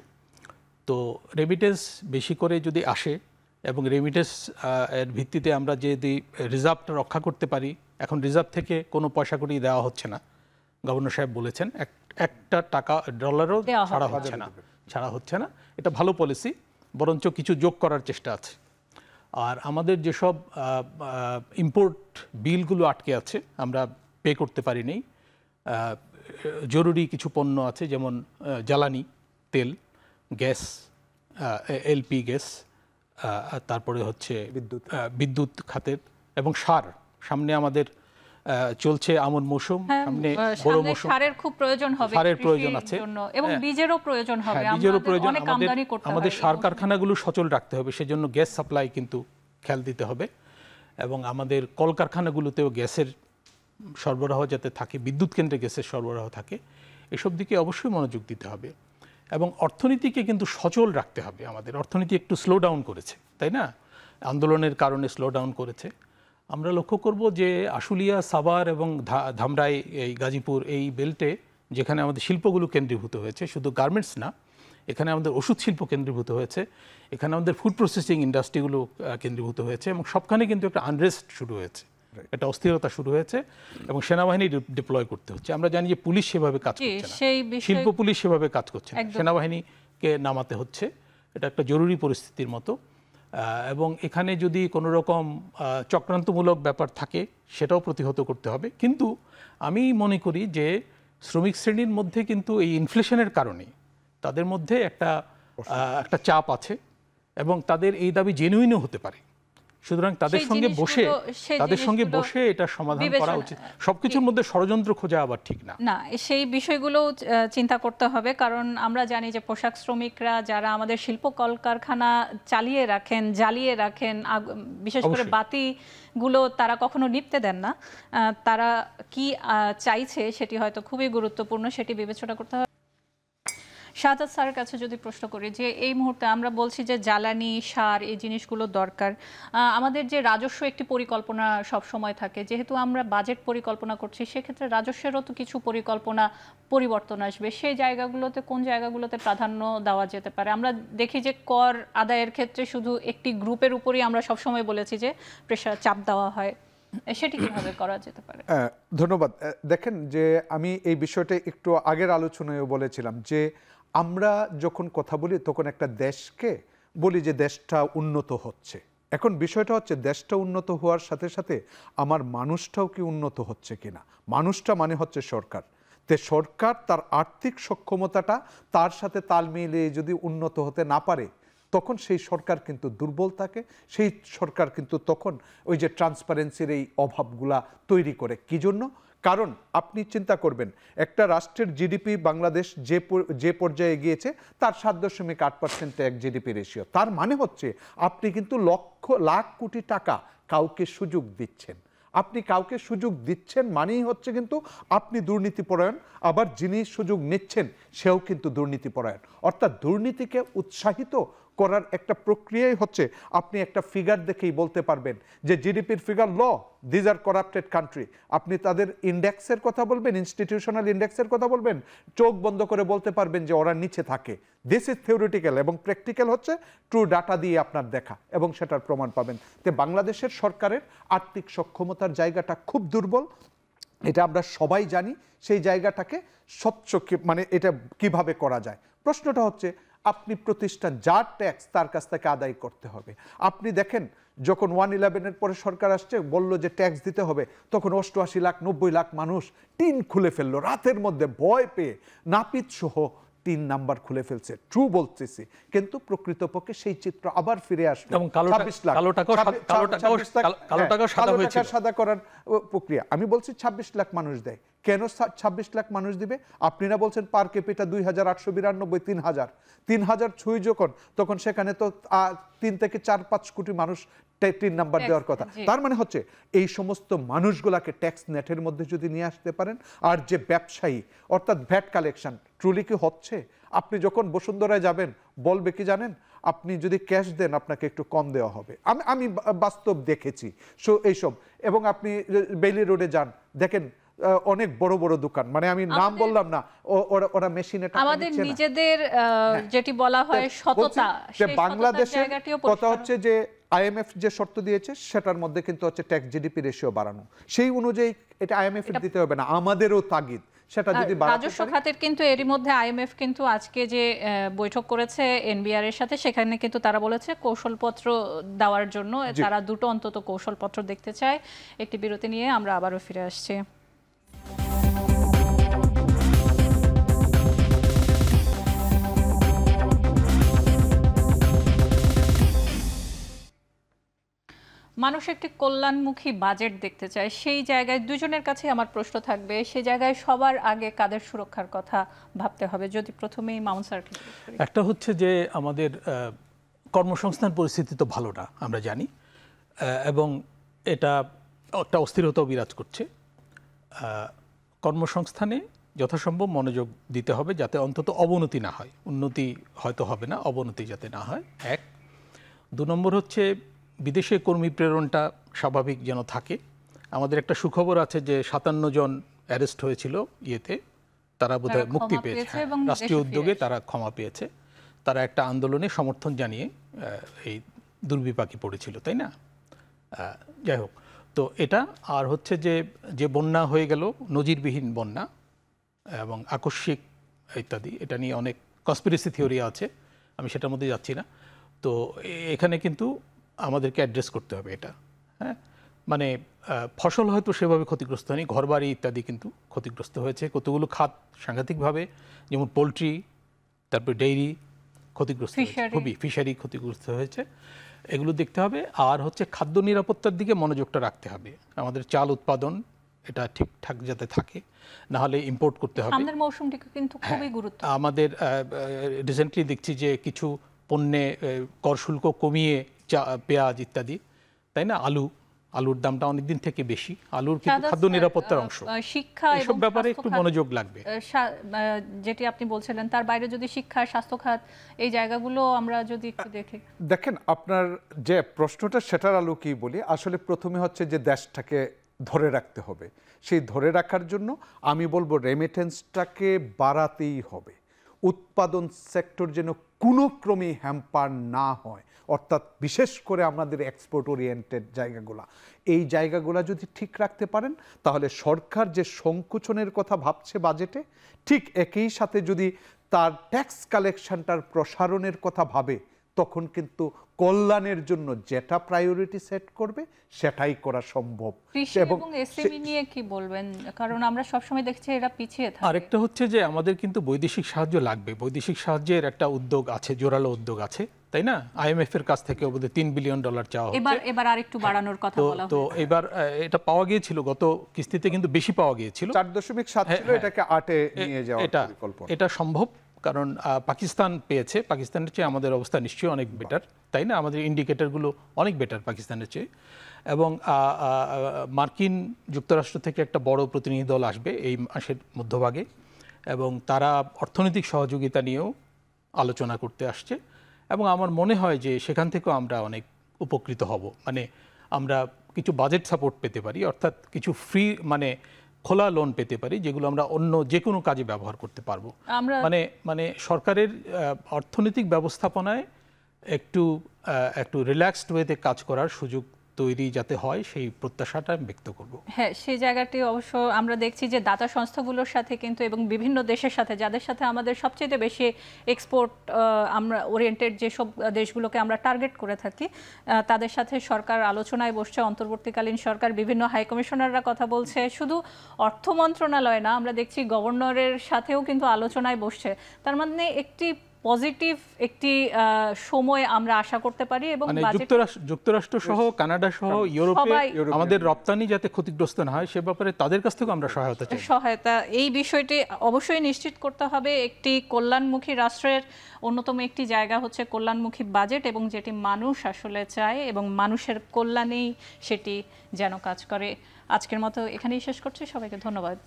তো রেমিটেন্স বেশি করে যদি আসে এবং রেমিটেন্স এর ভিত্তিতে আমরা যদি রিজার্ভটা রক্ষা করতে পারি, এখন রিজার্ভ থেকে কোনো পয়সা করি দেওয়া হচ্ছে না, গভর্নর সাহেব বলেছেন, একটা টাকা ডলারও ছাড়া হচ্ছে না। এটা ভালো পলিসি, বরঞ্চ কিছু যোগ করার চেষ্টা আছে। আর আমাদের যেসব ইম্পোর্ট বিলগুলো আটকে আছে, আমরা পে করতে পারিনি, জরুরি কিছু পণ্য আছে, যেমন জ্বালানি তেল, গ্যাস, এলপি গ্যাস, তারপরে হচ্ছে বিদ্যুৎ খাতের, এবং সার। সামনে আমাদের চলছে আমন মৌসুম, সামনে বড় মৌসুম, সারের খুব প্রয়োজন হবে, সারের প্রয়োজন আছে এবং বীজেরও প্রয়োজন হবে। বীজেরও প্রয়োজন। অনেক আমদানি করতে হবে, আমাদের সার কারখানাগুলো সচল রাখতে হবে, সেজন্য গ্যাস সাপ্লাই কিন্তু খেয়াল দিতে হবে, এবং আমাদের কলকারখানাগুলোতেও গ্যাসের সরবরাহ যাতে থাকে, বিদ্যুৎ কেন্দ্রে গ্যাসের সরবরাহ থাকে, এসব দিকে অবশ্যই মনোযোগ দিতে হবে। এবং অর্থনীতিকে কিন্তু সচল রাখতে হবে। আমাদের অর্থনীতি একটু স্লো ডাউন করেছে, তাই না? আন্দোলনের কারণে স্লো ডাউন করেছে। আমরা লক্ষ্য করব যে আশুলিয়া, সাভার এবং ধামরাই, এই গাজীপুর, এই বেল্টে যেখানে আমাদের শিল্পগুলো কেন্দ্রীভূত হয়েছে, শুধু গার্মেন্টস না, এখানে আমাদের ওষুধ শিল্প কেন্দ্রীভূত হয়েছে, এখানে আমাদের ফুড প্রসেসিং ইন্ডাস্ট্রিগুলো কেন্দ্রীভূত হয়েছে, এবং সবখানে কিন্তু একটা আনরেস্ট শুরু হয়েছে, একটা অস্থিরতা শুরু হয়েছে, এবং সেনাবাহিনী ডিপ্লয় করতে হচ্ছে। আমরা জানি যে পুলিশ সেভাবে কাজ করছে না, শিল্প পুলিশ সেভাবে কাজ করছে না, সেনাবাহিনীকে নামাতে হচ্ছে। এটা একটা জরুরি পরিস্থিতির মতো। এবং এখানে যদি কোনো রকম চক্রান্তমূলক ব্যাপার থাকে সেটাও প্রতিহত করতে হবে। কিন্তু আমি মনে করি যে শ্রমিক শ্রেণীর মধ্যে কিন্তু এই ইনফ্লেশনের কারণে তাদের মধ্যে একটা চাপ আছে, এবং তাদের এই দাবি জেনুইনও হতে পারে। সুতরাং তাদের সঙ্গে বসে এটা সমাধান করা উচিত। সবকিছুর মধ্যে ষড়যন্ত্র খোঁজা আবার ঠিক না। না, সেই বিষয়গুলো চিন্তা করতে হবে, কারণ আমরা জানি যে পোশাক শ্রমিকরা যারা আমাদের শিল্প কলকারখানা চালিয়ে রাখেন, জ্বালিয়ে রাখেন, বিশেষ করে বাতিগুলো তারা কখনো নিভতে দেন না। তারা কি চাইছে সেটি হয়তো খুবই গুরুত্বপূর্ণ, সেটি বিবেচনা করতে হবে। শাহজাদ স্যারের কাছে যদি প্রশ্ন করি যে এই মুহূর্তে আমরা বলছি যে জ্বালানি, সার, এই জিনিসগুলো দরকার, আমাদের যে রাজস্ব একটি পরিকল্পনা সব সময় থাকে, যেহেতু আমরা বাজেট পরিকল্পনা করছি, সেক্ষেত্রে রাজস্বেরও তো কিছু পরিবর্তন আসবে। সেই জায়গাগুলোতে কোন জায়গাগুলোতে প্রাধান্য দেওয়া যেতে পারে? আমরা দেখি যে কর আদায়ের ক্ষেত্রে শুধু একটি গ্রুপের উপরই আমরা সবসময় বলেছি যে প্রেশার, চাপ দেওয়া হয়, সেটি কিভাবে করা যেতে পারে? ধন্যবাদ। দেখেন যে আমি এই বিষয়টা একটু আগের আলোচনায় বলেছিলাম যে আমরা যখন কথা বলি তখন একটা দেশকে বলি যে দেশটা উন্নত হচ্ছে। এখন বিষয়টা হচ্ছে দেশটা উন্নত হওয়ার সাথে সাথে আমার মানুষটাও কি উন্নত হচ্ছে কিনা। মানুষটা মানে হচ্ছে সরকার। তে সরকার তার আর্থিক সক্ষমতাটা তার সাথে তাল মিলিয়ে যদি উন্নত হতে না পারে, তখন সেই সরকার কিন্তু দুর্বল থাকে। সেই সরকার কিন্তু তখন ওই যে ট্রান্সপারেন্সির এই অভাবগুলা তৈরি করে। কি জন্য? কারণ আপনি চিন্তা করবেন, একটা রাষ্ট্রের জিডিপি বাংলাদেশ যে পর্যায়ে গিয়েছে তার 7.8% ট্যাক্স জিডিপি রেশিও। তার মানে হচ্ছে আপনি কিন্তু লাখ কোটি টাকা কাউকে সুযোগ দিচ্ছেন। আপনি কাউকে সুযোগ দিচ্ছেন মানেই হচ্ছে কিন্তু আপনি দুর্নীতিপরায়ণ, আবার যিনি সুযোগ নিচ্ছেন সেও কিন্তু দুর্নীতিপরায়ণ। অর্থাৎ দুর্নীতিকে উৎসাহিত করার একটা প্রক্রিয়াই হচ্ছে আপনি একটা ফিগার দেখেই বলতে পারবেন যে জিডিপির figure these are corrupted country. আপনি তাদের ইন্ডেক্সের কথা বলবেন, ইনস্টিটিউশনাল ইন্ডেক্সের কথা বলবেন, চোখ বন্ধ করে বলতে পারবেন যে ওরা নিচে থাকে। দিস ইজ থিওরিটিক্যাল, এবং প্র্যাকটিক্যাল হচ্ছে ট্রু ডাটা দিয়ে আপনার দেখা, এবং সেটার প্রমাণ পাবেন। তো বাংলাদেশের সরকারের আর্থিক সক্ষমতার জায়গাটা খুব দুর্বল, এটা আমরা সবাই জানি। সেই জায়গাটাকে স্বচ্ছ মানে এটা কিভাবে করা যায়? প্রশ্নটা হচ্ছে আপনি প্রতিষ্ঠান যার ট্যাক্স তার কাছ থেকে আদায় করতে হবে। আপনি দেখেন যখন 111-এর পরে সরকার আসছে, বলল যে ট্যাক্স দিতে হবে, তখন 88 লাখ 90 লাখ মানুষ টিন খুলে ফেললো রাতের মধ্যে, ভয় পেয়ে নাপিত সহ 3 নাম্বার খুলে ফেলছে। ট্রু বলতেছি, কিন্তু প্রকৃতপক্ষে সেই চিত্র আবার ফিরে আসলো। এবং কালো টাকা সাদা করার প্রক্রিয়া। আমি বলছি 26 লাখ মানুষ দেয়। কেন 26 লাখ মানুষ দিবে? আপনি না বলছেন পার ক্যাপিটা 2892, 3000 ছুঁই যখন, তখন সেখানে তো 3 থেকে 4-5 কোটি মানুষ 3 নাম্বার দেওয়ার কথা। তার মানে হচ্ছে এই সমস্ত মানুষগুলাকে ট্যাক্স নেটের মধ্যে যদি নিয়ে আসতে পারেন, আর যে ব্যবসায়ী অর্থাৎ ভ্যাট কালেকশন ট্রুলি কি হচ্ছে? আপনি যখন বসুন্ধরায় যাবেন বলবে কি জানেন, আপনি যদি ক্যাশ দেন আপনাকে একটু কম দেওয়া হবে। আমি বাস্তব দেখেছি এইসব। এবং আপনি বেইলি রোডে যান, দেখেন অনেক বড় বড় দোকান, মানে আমি নাম বললাম না, ওরা মেশিনে টাকা আমাদের নিজেদের যেটি বলা হয় সততা, সেই বাংলাদেশের কথা হচ্ছে যে আইএমএফ যে শর্ত দিয়েছে সেটার মধ্যে কিন্তু হচ্ছে ট্যাক্স জিডিপি রেশিও বাড়ানো। সেই অনুযায়ী এটা আইএমএফ এর দিতে হবে না, আমাদেরও তাগিদ সেটা যদি রাজস্ব খাতের। কিন্তু এরই মধ্যে আইএমএফ কিন্তু আজকে যে বৈঠক করেছে এনবিআর এর সাথে, সেখানে কিন্তু তারা বলেছে কৌশলপত্র দেওয়ার জন্য তারা দুটো অন্তত কৌশলপত্র দেখতে চায়। একটি বিরতি নিয়ে আমরা আবারও ফিরে আসছি। মানুষ একটি কল্যাণমুখী বাজেট দেখতে চায়, সেই জায়গায় দুজনের কাছে আমার প্রশ্ন থাকবে, সেই জায়গায় সবার আগে কাদের সুরক্ষার কথা ভাবতে হবে? যদি প্রথমেই মামুন স্যারকে জিজ্ঞেস করি। একটা হচ্ছে যে আমাদের কর্মসংস্থান পরিস্থিতি তো ভালো না, আমরা জানি, এবং এটা একটা অস্থিরতাও বিরাজ করছে। কর্মসংস্থানে যথাসম্ভব মনোযোগ দিতে হবে, যাতে অন্তত অবনতি না হয়। উন্নতি হয়তো হবে না, অবনতি যাতে না হয়, এক। 2 নম্বর হচ্ছে বিদেশে কর্মী প্রেরণটা স্বাভাবিক যেন থাকে। আমাদের একটা সুখবর আছে যে 57 জন অ্যারেস্ট হয়েছিল ইয়েতে, তারা বোধহয় মুক্তি পেয়েছে, রাষ্ট্রীয় উদ্যোগে তারা ক্ষমা পেয়েছে। তারা একটা আন্দোলনে সমর্থন জানিয়ে এই দুর্বিপাকে পড়েছিল, তাই না? যাই হোক, তো এটা আর হচ্ছে যে বন্যা হয়ে গেল, নজিরবিহীন বন্যা এবং আকস্মিক ইত্যাদি, এটা নিয়ে অনেক কনস্পিরেসি থিওরি আছে, আমি সেটার মধ্যে যাচ্ছি না। তো এখানে কিন্তু আমাদেরকে অ্যাড্রেস করতে হবে এটা। হ্যাঁ, মানে ফসল হয়তো সেভাবে ক্ষতিগ্রস্ত হয়নি, ঘরবাড়ি ইত্যাদি কিন্তু ক্ষতিগ্রস্ত হয়েছে। কতগুলো খাত সাংঘাতিকভাবে, যেমন পোলট্রি, তারপর ডেইরি ক্ষতিগ্রস্ত হয়েছে, খুবই ফিশারি ক্ষতিগ্রস্ত হয়েছে। এগুলো দেখতে হবে। আর হচ্ছে খাদ্য নিরাপত্তার দিকে মনোযোগটা রাখতে হবে। আমাদের চাল উৎপাদন এটা ঠিকঠাক যাতে থাকে, না হলে ইম্পোর্ট করতে হবে। সামনের মৌসুমটি কিন্তু খুবই গুরুত্বপূর্ণ। আমাদের রিসেন্টলি দেখছি যে কিছু পণ্যে কর শুল্ক কমিয়ে পেঁয়াজ ইত্যাদি, তাই না? আলুর দামটা অনেকদিন থেকে বেশি, আলুর কিন্তু খাদ্য নিরাপত্তার অংশ। শিক্ষা এসব ব্যাপারে একটু মনোযোগ লাগবে। যেটি আপনি বলছিলেন, তার বাইরে যদি শিক্ষা, স্বাস্থ্য খাত, এই জায়গাগুলো আমরা যদি একটু দেখি। দেখেন, আপনার যে প্রশ্নটা সেটার আলোকেই বলি। আসলে প্রথমে হচ্ছে যে দেশটাকে ধরে রাখতে হবে। সেই ধরে রাখার জন্য আমি বলবো রেমিটেন্সটাকে বাড়াতেই হবে। উৎপাদন সেক্টর যেন কোনো ক্রমেই হ্যাম্পার না হয়, অর্থাৎ বিশেষ করে আমাদের এক্সপোর্ট ওরিয়েন্টেড জায়গাগুলো, এই জায়গাগুলো যদি ঠিক রাখতে পারেন, তাহলে সরকার যে সংকোচনের কথা ভাবছে বাজেটে, ঠিক একই সাথে যদি তার ট্যাক্স কালেকশনটার প্রসারণের কথা ভাবে, তখন কিন্তু কল্যাণের জন্য যেটা প্রায়োরিটি সেট করবে সেটাই করা সম্ভব। কৃষি এবং এসএমই নিয়ে কি বলবেন? কারণ আমরা সবসময় দেখছি এরা পিছিয়ে থাকে। আরেকটা হচ্ছে যে আমাদের কিন্তু বৈদেশিক সাহায্য লাগবে। বৈদেশিক সাহায্যের একটা উদ্যোগ আছে, জোরালো উদ্যোগ আছে, তাই না? IMF এর কাছ থেকে বোধহয় $3 বিলিয়ন চাওয়া হচ্ছে। এবার আরেকটু বাড়ানোর কথা বলা হচ্ছে। তো এবার এটা পাওয়া গিয়েছিল, গত কিস্তিতে কিন্তু বেশি পাওয়া গিয়েছিল, 4.7 ছিল, এটাকে 8-এ নিয়ে যাওয়ার পরিকল্পনা। এটা সম্ভব, কারণ পাকিস্তান পেয়েছে। পাকিস্তানের চেয়ে আমাদের অবস্থা নিশ্চয়ই অনেক বেটার, তাই না? আমাদের ইন্ডিকেটরগুলো অনেক বেটার পাকিস্তানের চেয়ে। এবং মার্কিন যুক্তরাষ্ট্র থেকে একটা বড় প্রতিনিধি দল আসবে এই মাসের মধ্যভাগে, এবং তারা অর্থনৈতিক সহযোগিতা নিয়েও আলোচনা করতে আসছে। এবং আমার মনে হয় যে সেখান থেকেও আমরা অনেক উপকৃত হব। মানে আমরা কিছু বাজেট সাপোর্ট পেতে পারি, অর্থাৎ কিছু ফ্রি, মানে খোলা লোন পেতে পারি, যেগুলো আমরা অন্য যে কোনো কাজে ব্যবহার করতে পারবো। মানে সরকারের অর্থনৈতিক ব্যবস্থাপনায় একটু রিল্যাক্সড ওয়েতে কাজ করার সুযোগ তৈরি যাতে হয়, সেই প্রত্যাশাটা ব্যক্ত করব। হ্যাঁ, সেই জায়গাটি অবশ্য আমরা দেখছি যে দাতা সংস্থাগুলোর সাথে কিন্তু, এবং বিভিন্ন দেশের সাথে, যাদের সাথে আমাদের সবচেয়ে বেশি এক্সপোর্ট আমরা ওরিয়েন্টেড যেসব দেশগুলোকে আমরা টার্গেট করে থাকি, তাদের সাথে সরকার আলোচনায় বসছে। অন্তর্বর্তীকালীন সরকার বিভিন্ন হাই কমিশনাররা কথা বলছে। শুধু অর্থ মন্ত্রণালয় না, আমরা দেখছি গভর্নরের সাথেও কিন্তু আলোচনায় বসছে। তার মানে একটি পজিটিভ একটি সময় আমরা আশা করতে পারি। এবং যুক্তরাষ্ট্র সহ, কানাডা সহ, ইউরোপে আমাদের রপ্তানি যাতে ক্ষতিগ্রস্ত না হয় সে ব্যাপারে তাদের কাছ থেকে আমরা সহায়তা, এই বিষয়টি অবশ্যই নিশ্চিত করতে হবে। একটি কল্যাণমুখী রাষ্ট্রের অন্যতম একটি জায়গা হচ্ছে কল্যাণমুখী বাজেট, এবং যেটি মানুষ আসলে চায় এবং মানুষের কল্যাণেই সেটি যেন কাজ করে। আজকের মতো এখানেই শেষ করছি। সবাইকে ধন্যবাদ।